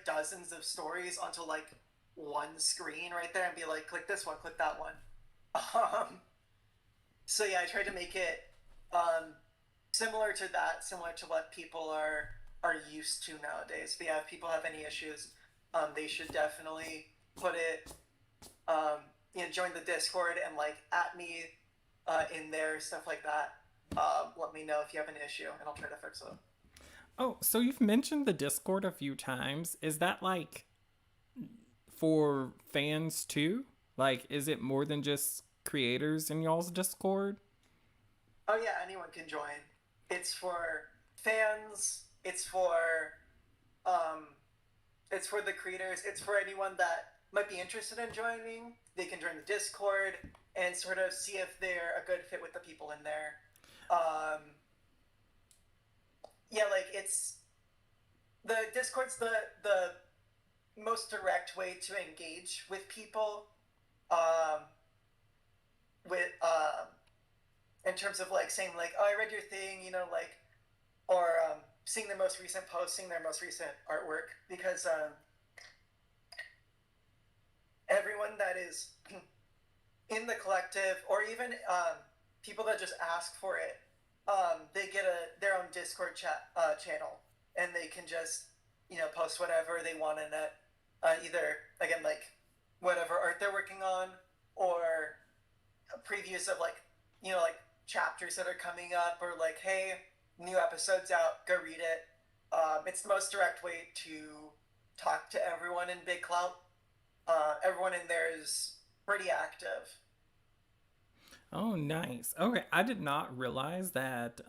dozens of stories onto like one screen right there and be like, click this one, click that one. Um, so yeah, I tried to make it um, similar to that, similar to what people are used to nowadays. But yeah, if people have any issues, they should definitely put it, join the Discord and like at me in there, stuff like that. Let me know if you have an issue, and I'll try to fix it. Oh, so you've mentioned the Discord a few times. Is that like for fans too? Like, is it more than just creators in y'all's Discord? Oh yeah, anyone can join. It's for fans. Um, it's for the creators. It's for anyone that might be interested in joining. They can join the Discord and sort of see if they're a good fit with the people in there. Um, yeah, like it's the Discord's the most direct way to engage with people. Um, with In terms of like saying like, oh, I read your thing, like, or seeing their most recent post, seeing their most recent artwork, because everyone that is in the collective, or even people that just ask for it, they get their own Discord channel, and they can just post whatever they want in it, either again like whatever art they're working on, or previews of like chapters that are coming up, or like, hey, new episodes out, go read it. It's the most direct way to talk to everyone in Big Clout. Everyone in there is pretty active. Oh, nice. Okay, I did not realize that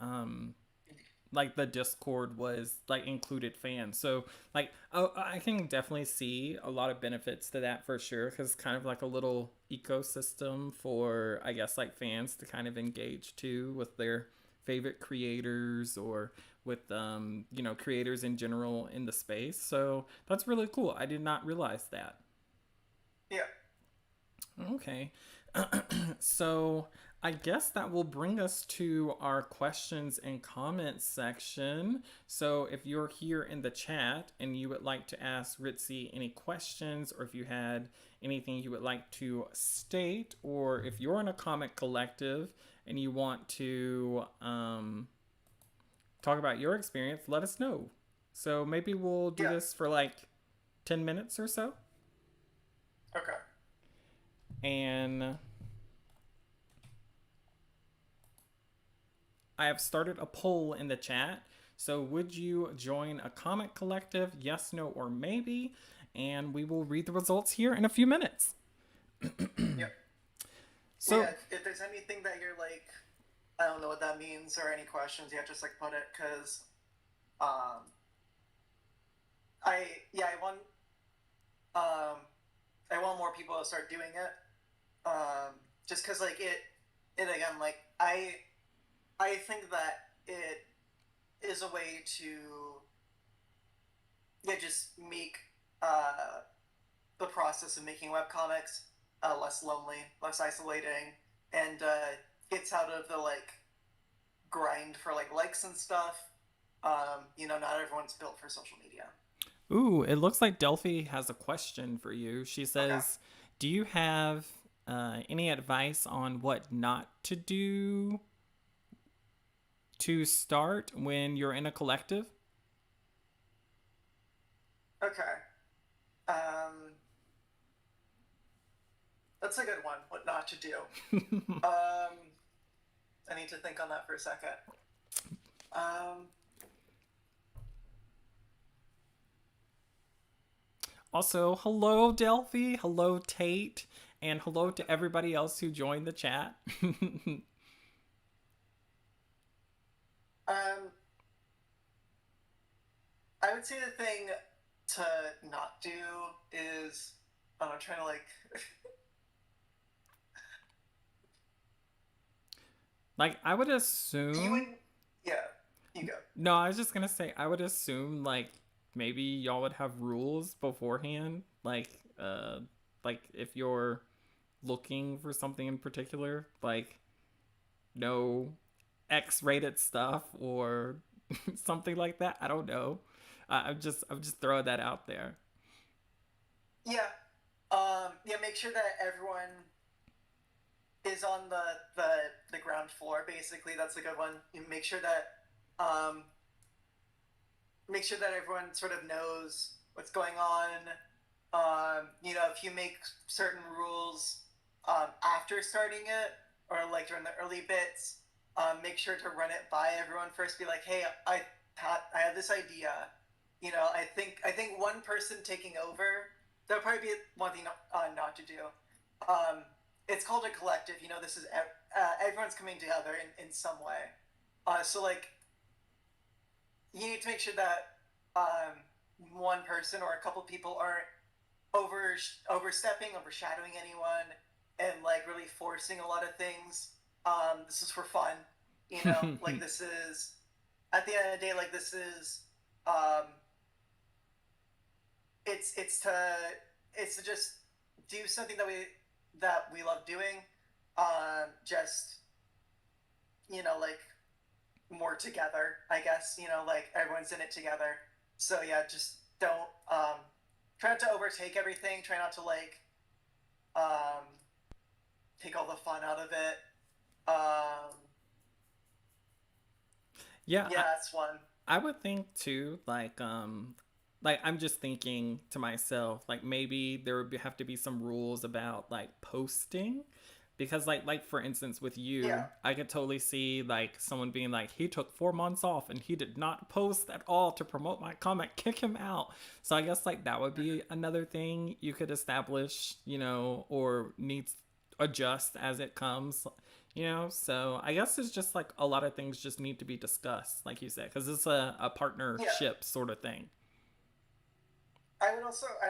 like the Discord was like included fans. So like, oh, I can definitely see a lot of benefits to that for sure, because kind of like a little ecosystem for, I guess, like fans to kind of engage too with their favorite creators, or with creators in general in the space. So that's really cool. I did not realize that. Yeah, Okay. So I guess that will bring us to our questions and comments section. So if you're here in the chat and you would like to ask Ritzy any questions, or if you had anything you would like to state, or if you're in a comic collective and you want to talk about your experience, let us know. So maybe we'll do yeah, this for like 10 minutes or so. okay. And I have started a poll in the chat. So, would you join a comic collective? Yes, no, or maybe. And we will read the results here in a few minutes. Yep. So, Yeah, if there's anything that you're like, I don't know what that means, or any questions, yeah, just like put it, because um, I yeah, um, I want more people to start doing it. Just because like it again, like I think that it is a way to, yeah, just make uh, the process of making webcomics less lonely, less isolating, and gets out of the like grind for like likes and stuff. Not everyone's built for social media. ooh, it looks like Delphi has a question for you. She Okay. says, do you have any advice on what not to do to start when you're in a collective? Okay. Um, that's a good one. What not to do. Um, I need to think on that for a second. Um, Also, hello, Delphi. Hello, Tate. And hello to everybody else who joined the chat. Um, I would say the thing to not do is I'm trying to like Like, I would you assume. would yeah, you go. No, I was just gonna say, I would assume, like, maybe y'all would have rules beforehand. Like, if you're looking for something in particular, like, no X-rated stuff or something like that. I don't know. I'm just throwing that out there. Yeah. Yeah, make sure that everyone is on the ground floor basically. That's a good one. You um make sure that everyone sort of knows what's going on. If you make certain rules after starting it or like during the early bits, make sure to run it by everyone first. Be like, hey, I have this idea. I think one person taking over that would probably be one thing not to do. Um, it's called a collective. This is everyone's coming together in some way. So like you need to make sure that one person or a couple people aren't overstepping, overshadowing anyone, and like really forcing a lot of things. This is for fun, like this is at the end of the day, like this is um, it's to just do something that we love doing. Just like more together, I guess. Like everyone's in it together. So yeah, just don't try not to overtake everything. Try not to like um, take all the fun out of it. Um, Yeah, yeah, that's one. I would think too, like I'm just thinking to myself, like maybe there would have to be some rules about like posting, because like for instance with Yeah. you, I could totally see like someone being like, he took 4 months off and he did not post at all to promote my comic, kick him out. So I guess like that would be Mm-hmm. another thing you could establish, or needs adjust as it comes. So I guess it's just like a lot of things just need to be discussed, like you said, because it's a Yeah. partnership sort of thing. I'd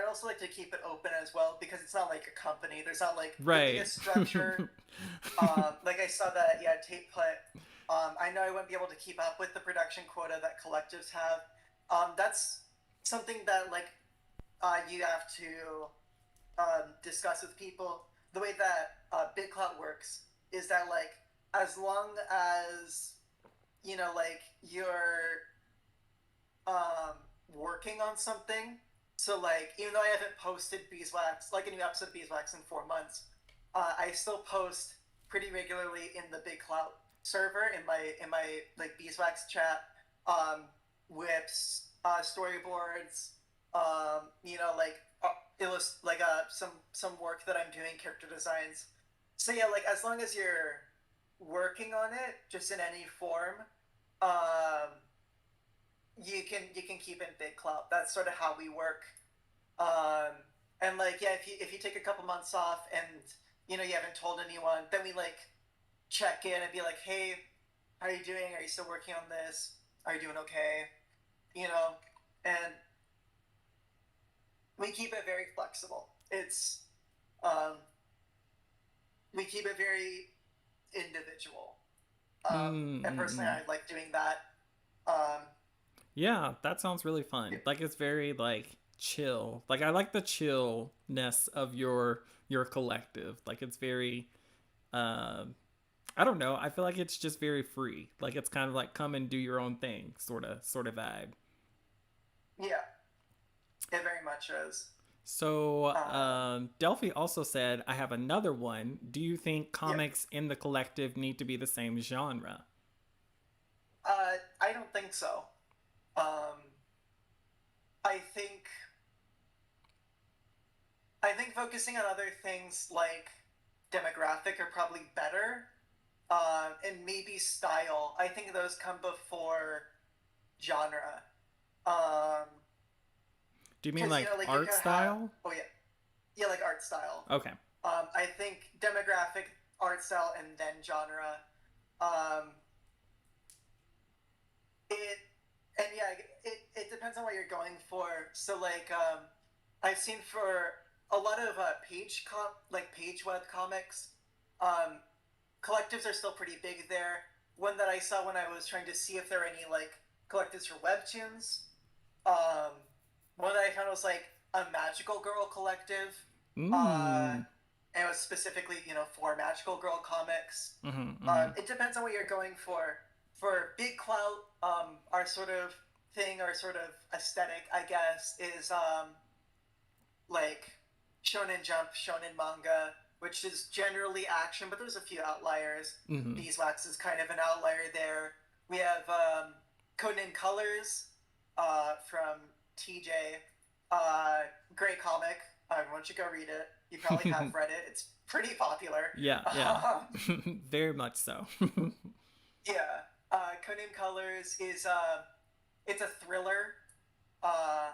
also like to keep it open as well because it's not like a company. There's not like really a Right. structure. Like I saw that, yeah, tape put. I know I wouldn't be able to keep up with the production quota that collectives have. That's something that like you have to discuss with people. The way that Big Clout works is that like as long as like you're working on something. So like even though I haven't posted Beeswax like a new episode of Beeswax in 4 months, I still post pretty regularly in the Big Clout server in my like Beeswax chat, whips, storyboards, like some work that I'm doing, character designs. So yeah, like as long as you're working on it, just in any form, um, you can keep in Big Clout. That's sort of how we work. Um, and like yeah, if you take a couple months off and you haven't told anyone, then we like check in and be like, hey, how are you doing? Are you still working on this? Are you doing okay? You know, and we keep it very flexible. It's um, we keep it very individual. And personally, Mm-mm-mm. I like doing that. Um, Yeah, that sounds really yeah, fun. Like it's very like chill. Like I like the chillness of your collective. Like it's very uh I don't know. I feel like it's just very free. Like it's kind of like come and do your own thing, sort of vibe. yeah, it very much is. So, Um, Delphi also said, I have another one. Do you think yeah, comics in the collective need to be the same genre? I don't think so. Um, I think I think focusing on other things like demographic are probably better, and maybe style. I think those come before genre. Um, Do you mean because like like you art can have, style? oh yeah, yeah, like art style. Okay. I think demographic, art style, and then genre. Um, it and yeah, it depends on what you're going for. So like I've seen for a lot of page web comics, um, collectives are still pretty big there. One that I saw when I was trying to see if there are any like collectives for webtoons. Um, One that I found was like a magical girl collective. Uh, Mm. and it was specifically, for magical girl comics. Mhm. Mhm. It depends on what you're going for. For big clout, our sort of thing, our sort of aesthetic, I guess, is like shonen jump, shonen manga, which is generally action, but there's a few outliers. Mhm. Beeswax is kind of an outlier there. We have Codename Colors from TJ. Uh, Great comic. Everyone should go read it. You probably have read it. It's pretty popular. Yeah, yeah. Um, Very much so. yeah. Codename Colors is it's a thriller. Uh,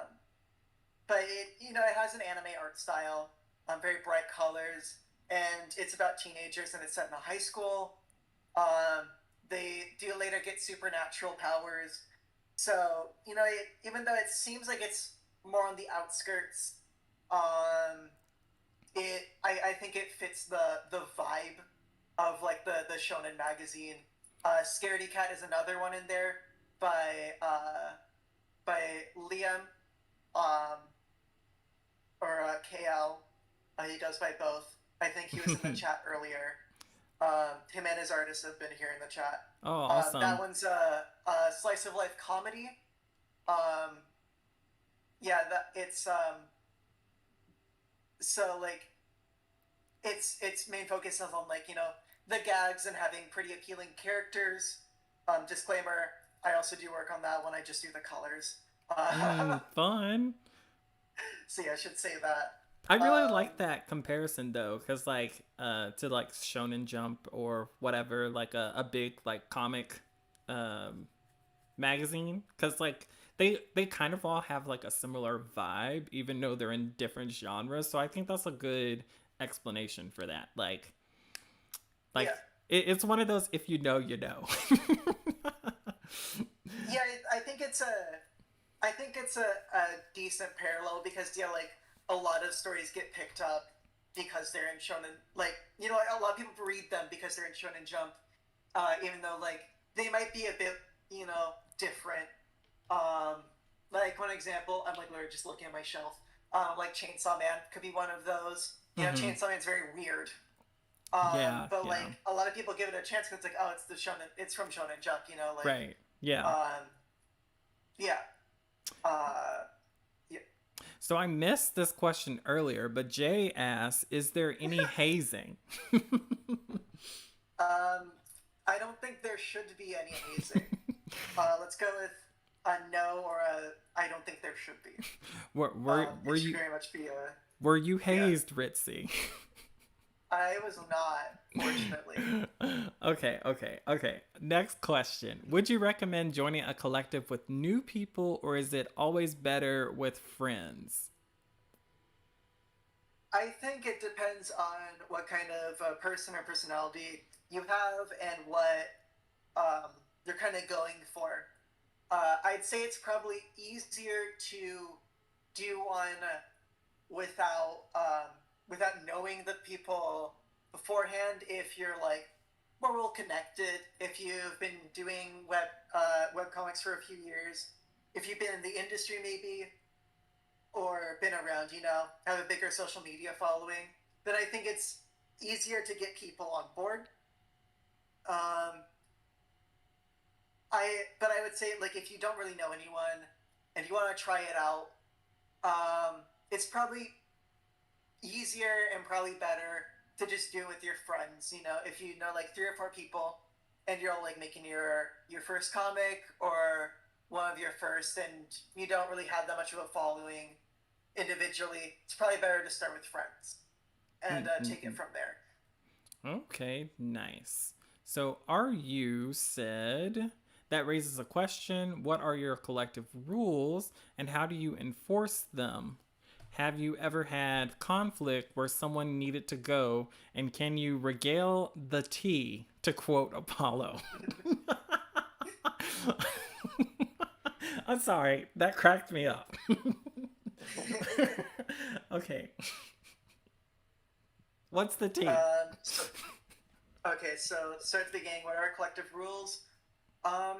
but it has an anime art style, very bright colors, and it's about teenagers, and it's set in a high school. Um, they do later get supernatural powers, so even though it seems like it's more on the outskirts, um, I think it fits the vibe of like the shonen magazine. Scaredy Cat is another one in there by by Liam. Um, or KL. He goes by both. I think he was in the chat earlier. Him and his artists have been here in the chat. Oh, That awesome. one's a slice of life comedy. Um, yeah, that it's so like its main focus is on like the gags and having pretty appealing characters. Disclaimer: I also do work on that one. I just do the colors. Fun. So yeah, I should say that. I really Um, like that comparison though, because like to like Shonen Jump or whatever, like a big like comic um magazine, because like they kind of all have like a similar vibe, even though they're in different genres. So I think that's a good explanation for that. Like yeah, it's one of those, if you know, you know. yeah. I think it's a decent parallel because like a lot of stories get picked up because they're in shonen. Like a lot of people read them because they're in Shonen Jump, even though like they might be a bit different. Um, like one example, I'm like literally just looking at my shelf. Like Chainsaw Man could be one of those. Hmm. Chainsaw Man's very weird. Yeah, But yeah. like a lot of people give it a chance because it's like, oh, it's the shonen, it's from Shonen Jump. Like Right. Yeah. um, yeah. Uh, yeah. So I missed this question earlier, but Jay asked, "Is there any hazing?" Um, I don't think there should be any hazing. Let's go with a no or a I don't think there should be. were were were It should you very much be a were you yeah. hazed, Ritzy? I was not, fortunately. Okay, okay, okay. Next question. Would you recommend joining a collective with new people, or is it always better with friends? I think it depends on what kind of person or personality you have and what um, you're kind of going for. I'd say it's probably easier to do one without without knowing the people beforehand if you're like more well connected, if you've been doing web comics for a few years, if you've been in the industry maybe, or been around, have a bigger social media following, then I think it's easier to get people on board. Um, but I would say like if you don't really know anyone and you want to try it out, it's probably easier and probably better to just do it with your friends. If you know like three or four people and you're all like making your first comic or one of your first, and you don't really have that much of a following individually, it's probably better to start with friends and take it Mm-mm-mm. from there. Okay, nice. So, RU said That raises a question: what are your collective rules, and how do you enforce them? Have you ever had conflict where someone needed to go, and can you regale the tea, to quote Apollo? I'm sorry, that cracked me up. Okay, what's the tea? So okay, so start at the beginning. What are our collective rules? Um,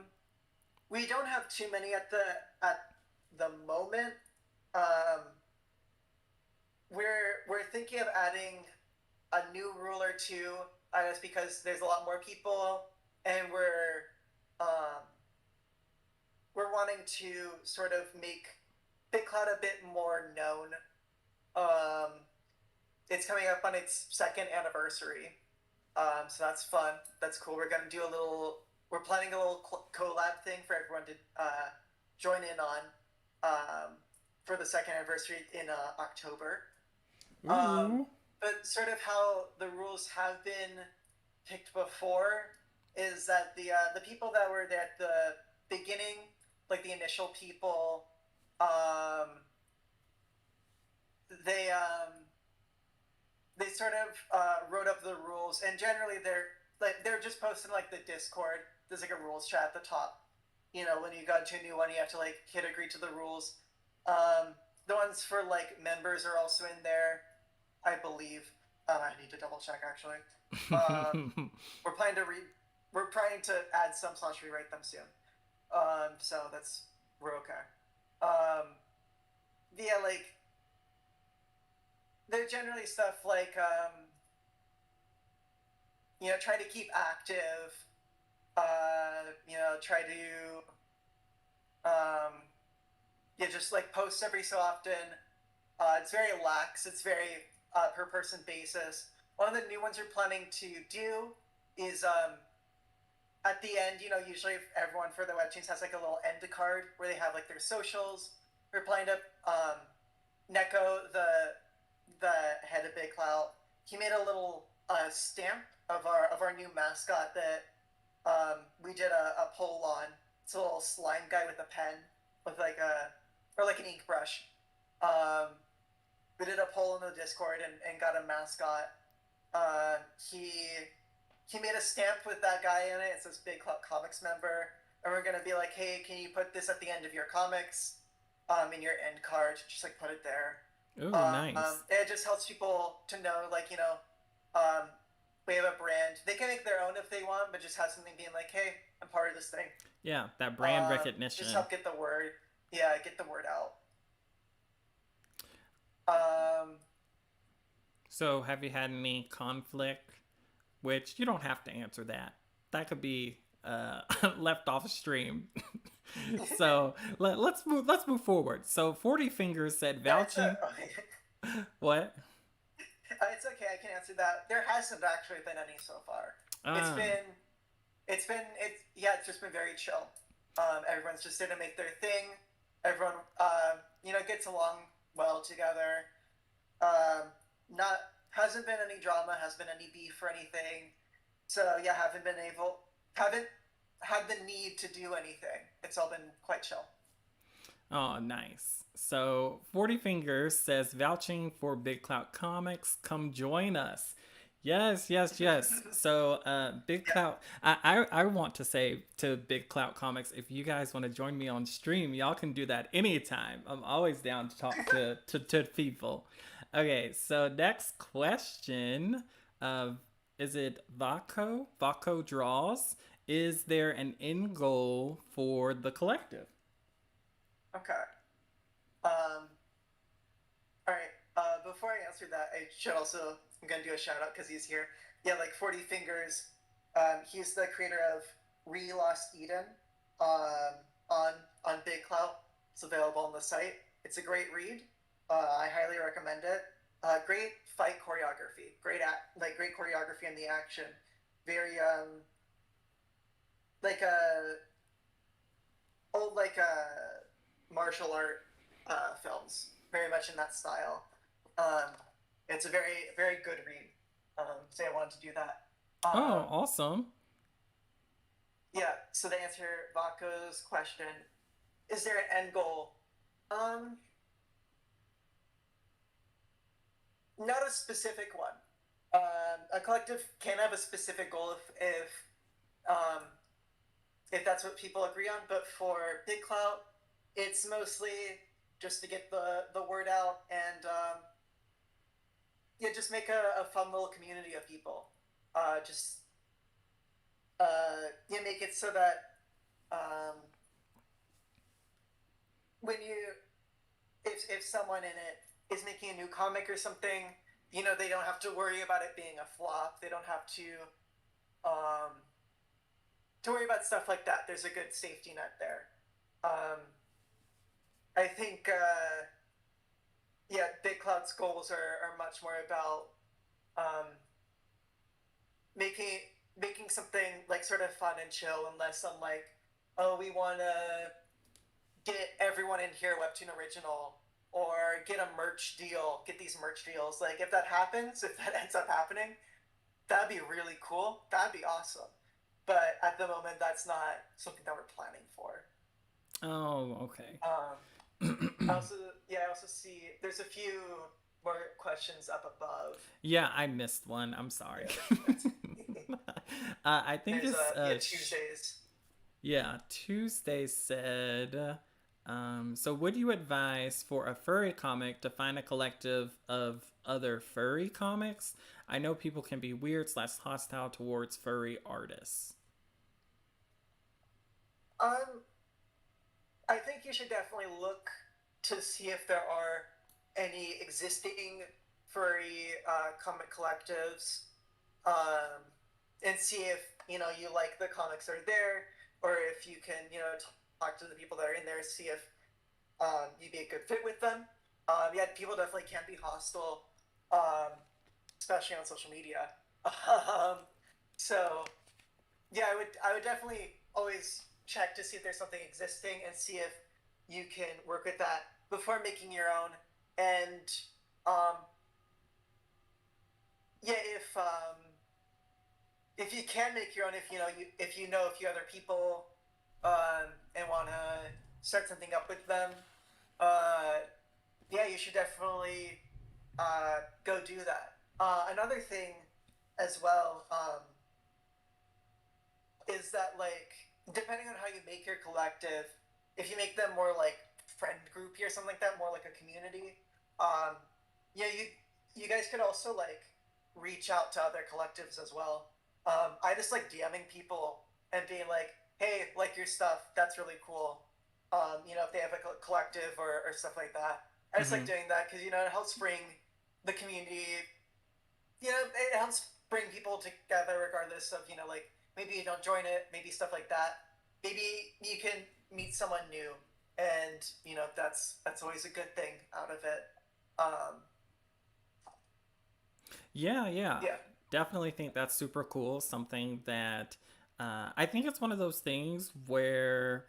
we don't have too many at the moment. Um, we're thinking of adding a new rule or two. Just because there's a lot more people, and um, we're wanting to sort of make Big Cloud a bit more known. Um, it's coming up on its second anniversary, so that's fun. That's cool. We're gonna do a little. We're planning a little collab thing for everyone to join in on for the second anniversary in October. Um, Ooh. but sort of how the rules have been picked before is that the people that were there at the beginning, like the initial people, um, they they sort of wrote up the rules, and generally they're just posting like the Discord. There's like a rules chat at the top. You know, when you go to a new one, you have to like hit agree to the rules. The ones for like members are also in there, I believe. I need to double check actually. Um, we're planning to read. We're planning to add some slash rewrite them soon. So that's we're okay. Um, yeah, like they're generally stuff like try to keep active. Try to just like post every so often. It's very lax. It's very per person basis. One of the new ones we're planning to do is at the end, usually everyone for the webtoons has like a little end card where they have like their socials. We're planning to Neko, the head of Big Clout, he made a little stamp of our new mascot that we did a poll on. It's a little slime guy with a pen with like an ink brush. Um, we did a poll in the Discord and got a mascot. Uh, he he made a stamp with that guy in it. It says Big Clout Comics member, and we're gonna be like, hey, can you put this at the end of your comics, in your end card? Just like put it there. Ooh, nice. It just helps people to know, like um, we have a brand. They can make their own if they want, but just have something being like, hey, I'm part of this thing. Yeah, that brand Just recognition. help get the word. Yeah, get the word out. Um, So, have you had any conflict? Which you don't have to answer that. That could be left off stream. So let's move. Let's move forward. So 40 Fingers said it's vouching. What? it's okay. I can answer that. There hasn't actually been any so far. It's Uh, been, it's just been very chill. Everyone's just there to make their thing. Everyone, gets along well together. Um, not hasn't been any drama, hasn't been any beef or anything. So yeah, haven't had the need to do anything. It's all been quite chill. oh, nice. So 40 Fingers says vouching for Big Clout Comics. Come join us. Yes, yes, yes. So, Big Yeah. Clout, I want to say to Big Clout Comics, if you guys want to join me on stream, y'all can do that anytime. I'm always down to talk to people. Okay, so next question. Is it Vaco? Vaco draws. Is there an end goal for the collective? Okay. Um, all right. Before I answer that, I should also I'm gonna do a shout out because he's here. Yeah, like 40 Fingers. He's the creator of Re Lost Eden. Um, on Big Clout. It's available on the site. It's a great read. I highly recommend it. Great fight choreography. Great choreography in the action. Very like a old martial art films. Very much in that style. Um, it's a very good read. So I wanted to do that. Oh, Um, awesome. yeah. So to answer Vako's question, is there an end goal? Um, Not a specific one. A collective can have a specific goal um, if that's what people agree on. But for Big Clout, it's mostly just to get the word out and yeah, just make a fun little community of people. Just yeah, make it so that um, when you if someone in it is making a new comic or something, you know, they don't have to worry about it being a flop. They don't have um, to worry about stuff like that. There's a good safety net there. Um, I think yeah, Big Cloud's goals are much more about um, making making something like sort of fun and chill, and less on like, oh, we want to get everyone in here Webtoon original or get a merch deal, get these merch deals. Like if that happens, if that ends up happening, that'd be really cool. That'd be awesome. But at the moment, that's not something that we're planning for. Oh, okay. Um, I also, yeah, I also see there's a few more questions up above. Yeah, I missed one. I'm sorry. Yeah, that's I think there's it's yeah Tuesdays. yeah, Tuesday said, so would you advise for a furry comic to find a collective of other furry comics? I know people can be weird slash hostile towards furry artists. Um, I think you should definitely look to see if there are any existing furry comic collectives, um, and see if you know you like the comics that are there, or if you can talk to the people that are in there, see if you'd be a good fit with them. Yeah, people definitely can be hostile, um, especially on social media. Um, so yeah, I would definitely always check to see if there's something existing and see if you can work with that before making your own. And um, yeah, if you can make your own, if you know a few other people and want to start something up with them, uh, yeah, you should definitely go do that. Another thing as well. Is that like depending on how you make your collective, if you make them more like friend groupy or something like that, more like a community, um, yeah, you guys could also like reach out to other collectives as well. I just like DMing people and being like, hey, like your stuff, that's really cool. If they have a collective or stuff like that. I just like Mm-hmm. doing that because it helps bring the community, it helps bring people together regardless of, like maybe you don't join it, maybe stuff like that. Maybe you can meet someone new, and that's always a good thing out of it. Um, Yeah, yeah. yeah, Definitely think that's super cool. Something that I think it's one of those things where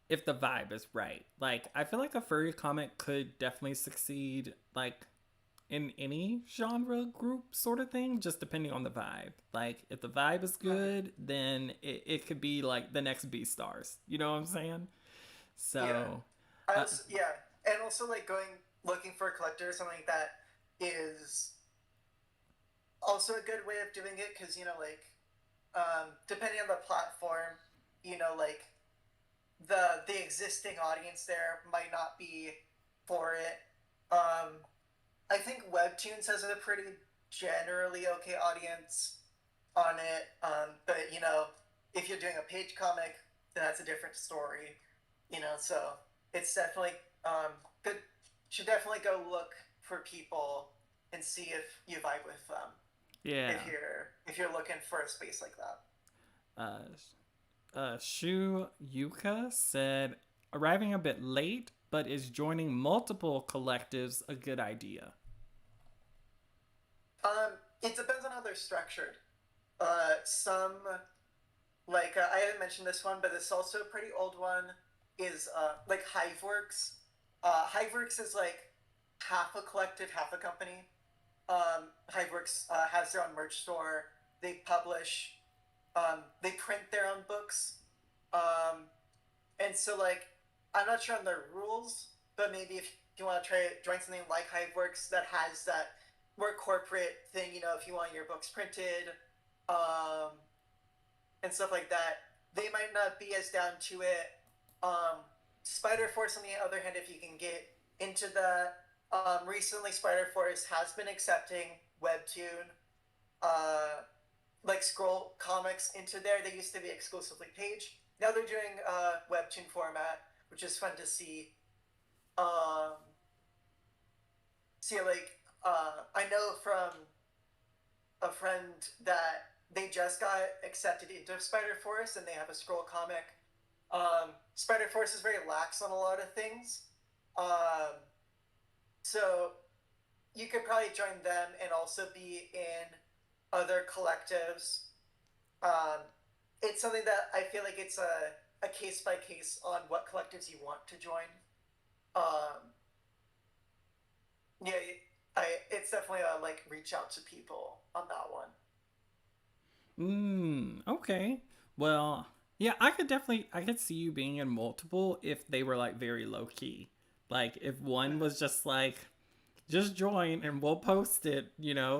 if the vibe is right, like I feel like a furry comic could definitely succeed, like in any genre group sort of thing, just depending on the vibe. Like if the vibe is right. good, then it could be like the next B stars. You know what I'm saying? Yeah. So, I uh, was yeah, and also like going looking for a collector or something like that is also a good way of doing it because like depending on the platform, like the existing audience there might not be for it. Um, I think Webtoons has a pretty generally okay audience on it, but if you're doing a page comic, then that's a different story. So it's definitely good. Should definitely go look for people and see if you vibe with them. yeah. If you're looking for a space like that. Uh, Shu Yuka said, arriving a bit late, but is joining multiple collectives a good idea? It depends on how they're structured. Some I haven't mentioned this one, but it's also a pretty old one. Is like Hiveworks. Hiveworks is like half a collective, half a company. Hiveworks has their own merch store. They publish, they print their own books, Um, and so like I'm not sure on the rules, but maybe if you want to try join something like Hiveworks that has that more corporate thing, if you want your books printed, um, and stuff like that, they might not be as down to it. Spider Force, on the other hand, if you can get into that, recently Spider Force has been accepting Webtoon, uh, like scroll comics into there. They used to be exclusively page. Now they're doing Webtoon format, which is fun to see. Um, see, like I know from a friend that they just got accepted into Spider Force, and they have a scroll comic. Spider Force is very lax on a lot of things, um, so you could probably join them and also be in other collectives. Um, it's something that I feel like it's a case by case on what collectives you want to join. Um, yeah, it's definitely a like reach out to people on that one. Okay. Well, yeah, I could see you being in multiple if they were like very low key. Like if one Mm-hmm. was just like, just join and we'll post it,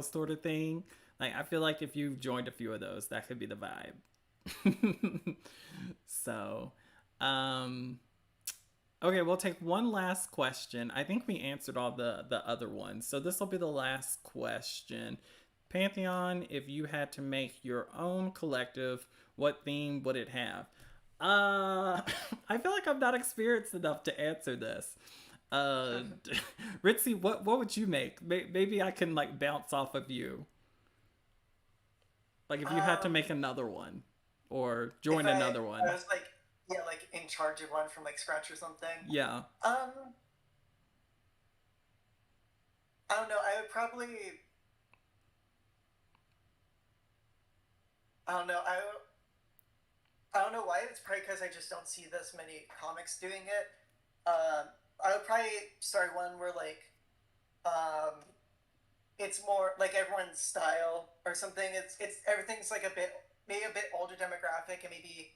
sort of thing. Like I feel like if you've joined a few of those, that could be the vibe. So, um, okay, we'll take one last question. I think we answered all the other ones. So this will be the last question. Pantheon, if you had to make your own collective, what theme would it have? I feel like I'm not experienced enough to answer this. Uh, Ritzy, what would you make? Maybe I can like bounce off of you. Like if you had to um, make another one or if join another I one. was like yeah like in charge of one from like scratch or something, Yeah. um, I don't know. I would probably I don't know. I don't know why. It's probably because I just don't see this many comics doing it. Um, I would probably start one where like um, it's more like everyone's style or something. It's everything's like a bit maybe a bit older demographic, and maybe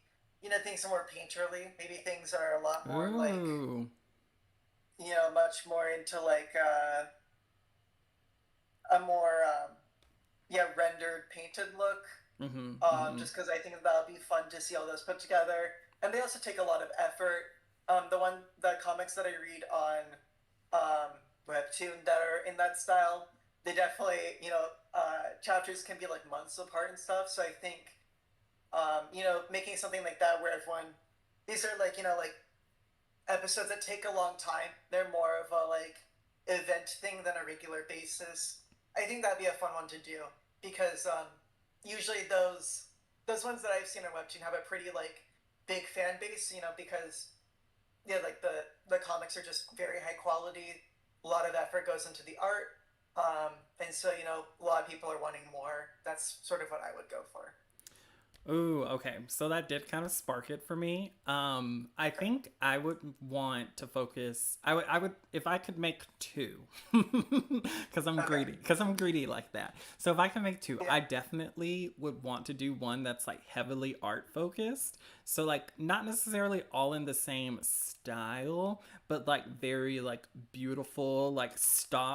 things are more painterly. Maybe things are a lot more like Ooh. much more into like a more rendered painted look. Mm-hmm. Mm-hmm. Just because I think that would be fun to see all those put together. And they also take a lot of effort. The comics that I read on um, Webtoon that are in that style, they definitely, chapters can be like months apart and stuff. So I think, making something like that where these are like, like episodes that take a long time. They're more of a like event thing than a regular basis. I think that'd be a fun one to do because usually those ones that I've seen on Webtoon have a pretty like big fan base. Because like the comics are just very high quality. A lot of effort goes into the art, and so a lot of people are wanting more. That's sort of what I would go for. Ooh, okay. So that did kind of spark it for me. I Okay. think I would want to focus. I would, if I could make two, because I'm Okay. greedy. Because I'm greedy like that. So if I can make two, Yeah. I definitely would want to do one that's like heavily art focused. So like not necessarily all in the same style, but like very like beautiful, like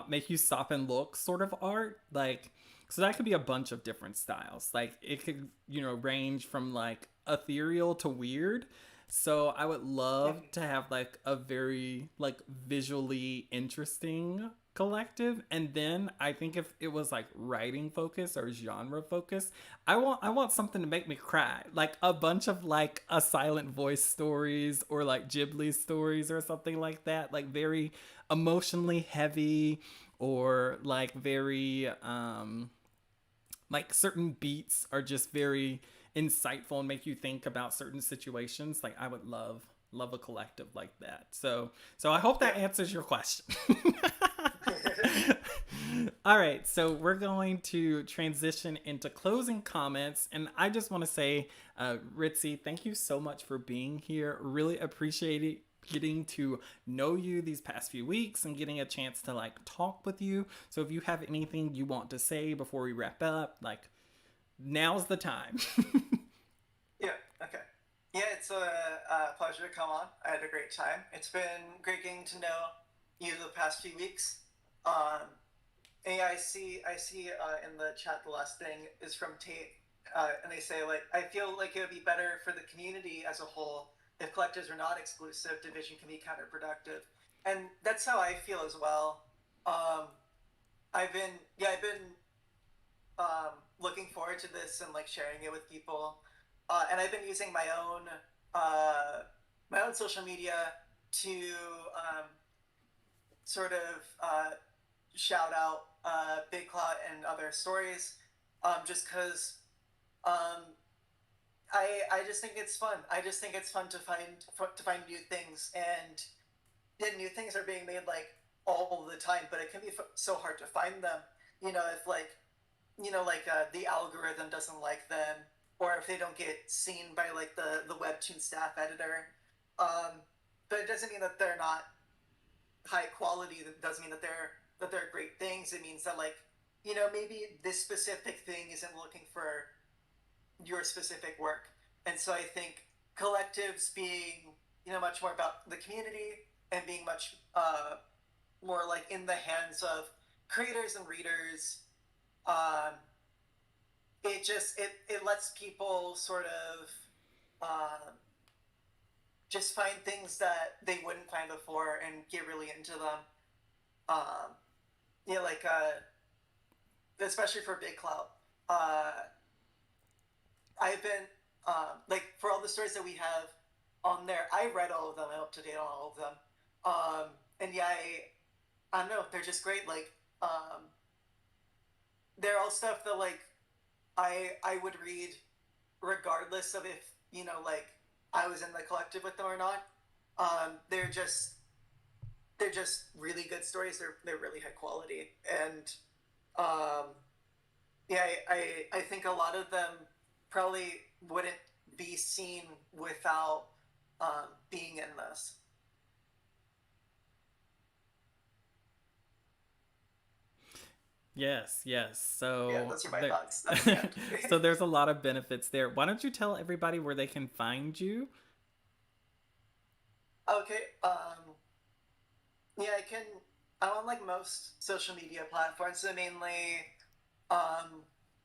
make you stop and look sort of art, like so that could be a bunch of different styles. Like it could, range from like ethereal to weird. So I would love Mhm. to have like a very like visually interesting collective, and then I think if it was like writing focus or genre focus, I want something to make me cry, like a bunch of like a silent voice stories or like Ghibli stories or something like that, like very emotionally heavy, or like very like certain beats are just very insightful and make you think about certain situations. Like I would love a collective like that. So I hope Yeah. that answers your question. All right, so we're going to transition into closing comments, and I just want to say, Ritzy, thank you so much for being here. Really appreciate it, getting to know you these past few weeks and getting a chance to like talk with you. So if you have anything you want to say before we wrap up, like now's the time. Yeah. Okay. Yeah, it's a pleasure to come on. I had a great time. It's been great getting to know you the past few weeks. Um, and yeah, I see in the chat the last thing is from Tate, and they say like I feel like it would be better for the community as a whole if collectives are not exclusive. Division can be counterproductive, and that's how I feel as well. Um, I've been looking forward to this and like sharing it with people. And I've been using uh, my own social media to um, sort of shout out Big Clout and other stories, just because um, I just think it's fun. I just think it's fun to find new things, and yeah, new things are being made like all the time, but it can be so hard to find them. If like the algorithm doesn't like them, or if they don't get seen by like the Webtoon staff editor. Um, but it doesn't mean that they're not high quality. That doesn't mean that they're great things. It means that like maybe this specific thing isn't looking for your specific work. And so I think collectives being much more about the community and being much more like in the hands of creators and readers. Um, it lets people sort of uh, just find things that they wouldn't find before and get really into them. Um, like especially for Big Clout. Uh, I've been like for all the stories that we have on there. I read all of them. I'm up to date on all of them. And yeah, I don't know. They're just great. Like they're all stuff that like I would read regardless of if like I was in the collective with them or not. They're just really good stories. They're really high quality, and um, yeah, I think a lot of them probably wouldn't be seen without being in this. Yes, yes. Yeah, So those are my there, thoughts. That's the end. so there's a lot of benefits there. Why don't you tell everybody where they can find you? Okay. Yeah, I can. I'm on like most social media platforms. So mainly um,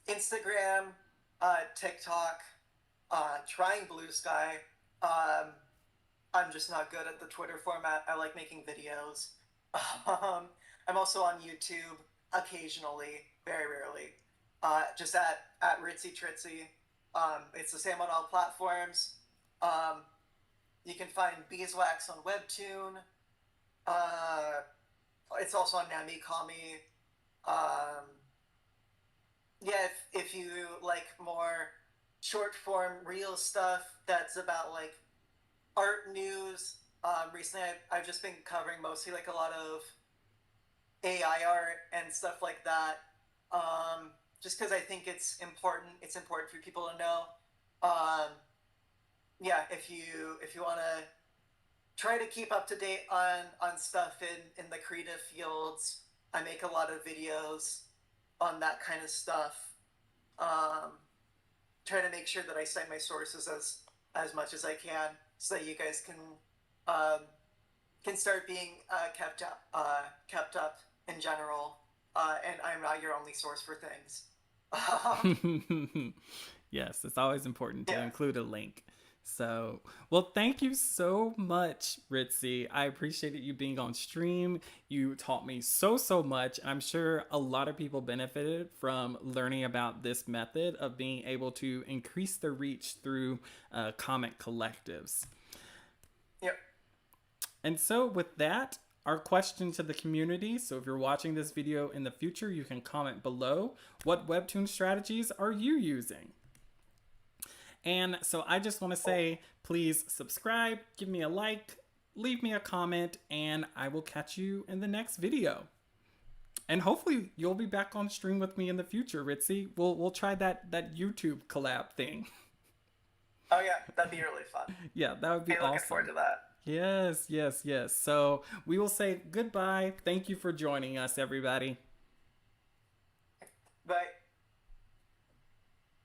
Instagram, TikTok, trying Blue Sky. Um, I'm just not good at the Twitter format. I like making videos. I'm also on YouTube occasionally, very rarely. Just at Ritzy Tritzy. It's the same on all platforms. Um, you can find Beeswax on Webtoon. Uh, it's also on Namikami. Um, yeah, if you like more short form real stuff that's about like art news. Recently, I've just been covering mostly like a lot of AI art and stuff like that. Just because I think it's important. It's important for people to know. Um, yeah, if you want to try to keep up to date on stuff in the creative fields, I make a lot of videos on that kind of stuff. Um, try to make sure that I cite my sources as much as I can, so that you guys um, can start being kept up in general. And I'm not your only source for things. Um, Yes, it's always important to yeah, include a link. So, well, thank you so much, Ritzy. I appreciated you being on stream. You taught me so, so much. I'm sure a lot of people benefited from learning about this method of being able to increase their reach through comic collectives. yeah. And so, with that, our question to the community. So, if you're watching this video in the future, you can comment below. What Webtoon strategies are you using? And so, I just want to Oh, say please subscribe, give me a like, leave me a comment, and I will catch you in the next video. And hopefully, you'll be back on stream with me in the future, Ritzy. We'll try that YouTube collab thing. oh yeah, that'd be really fun. Yeah, that would be Be looking forward awesome. to that. Yes, yes, yes. So we will say goodbye. Thank you for joining us, everybody. Bye.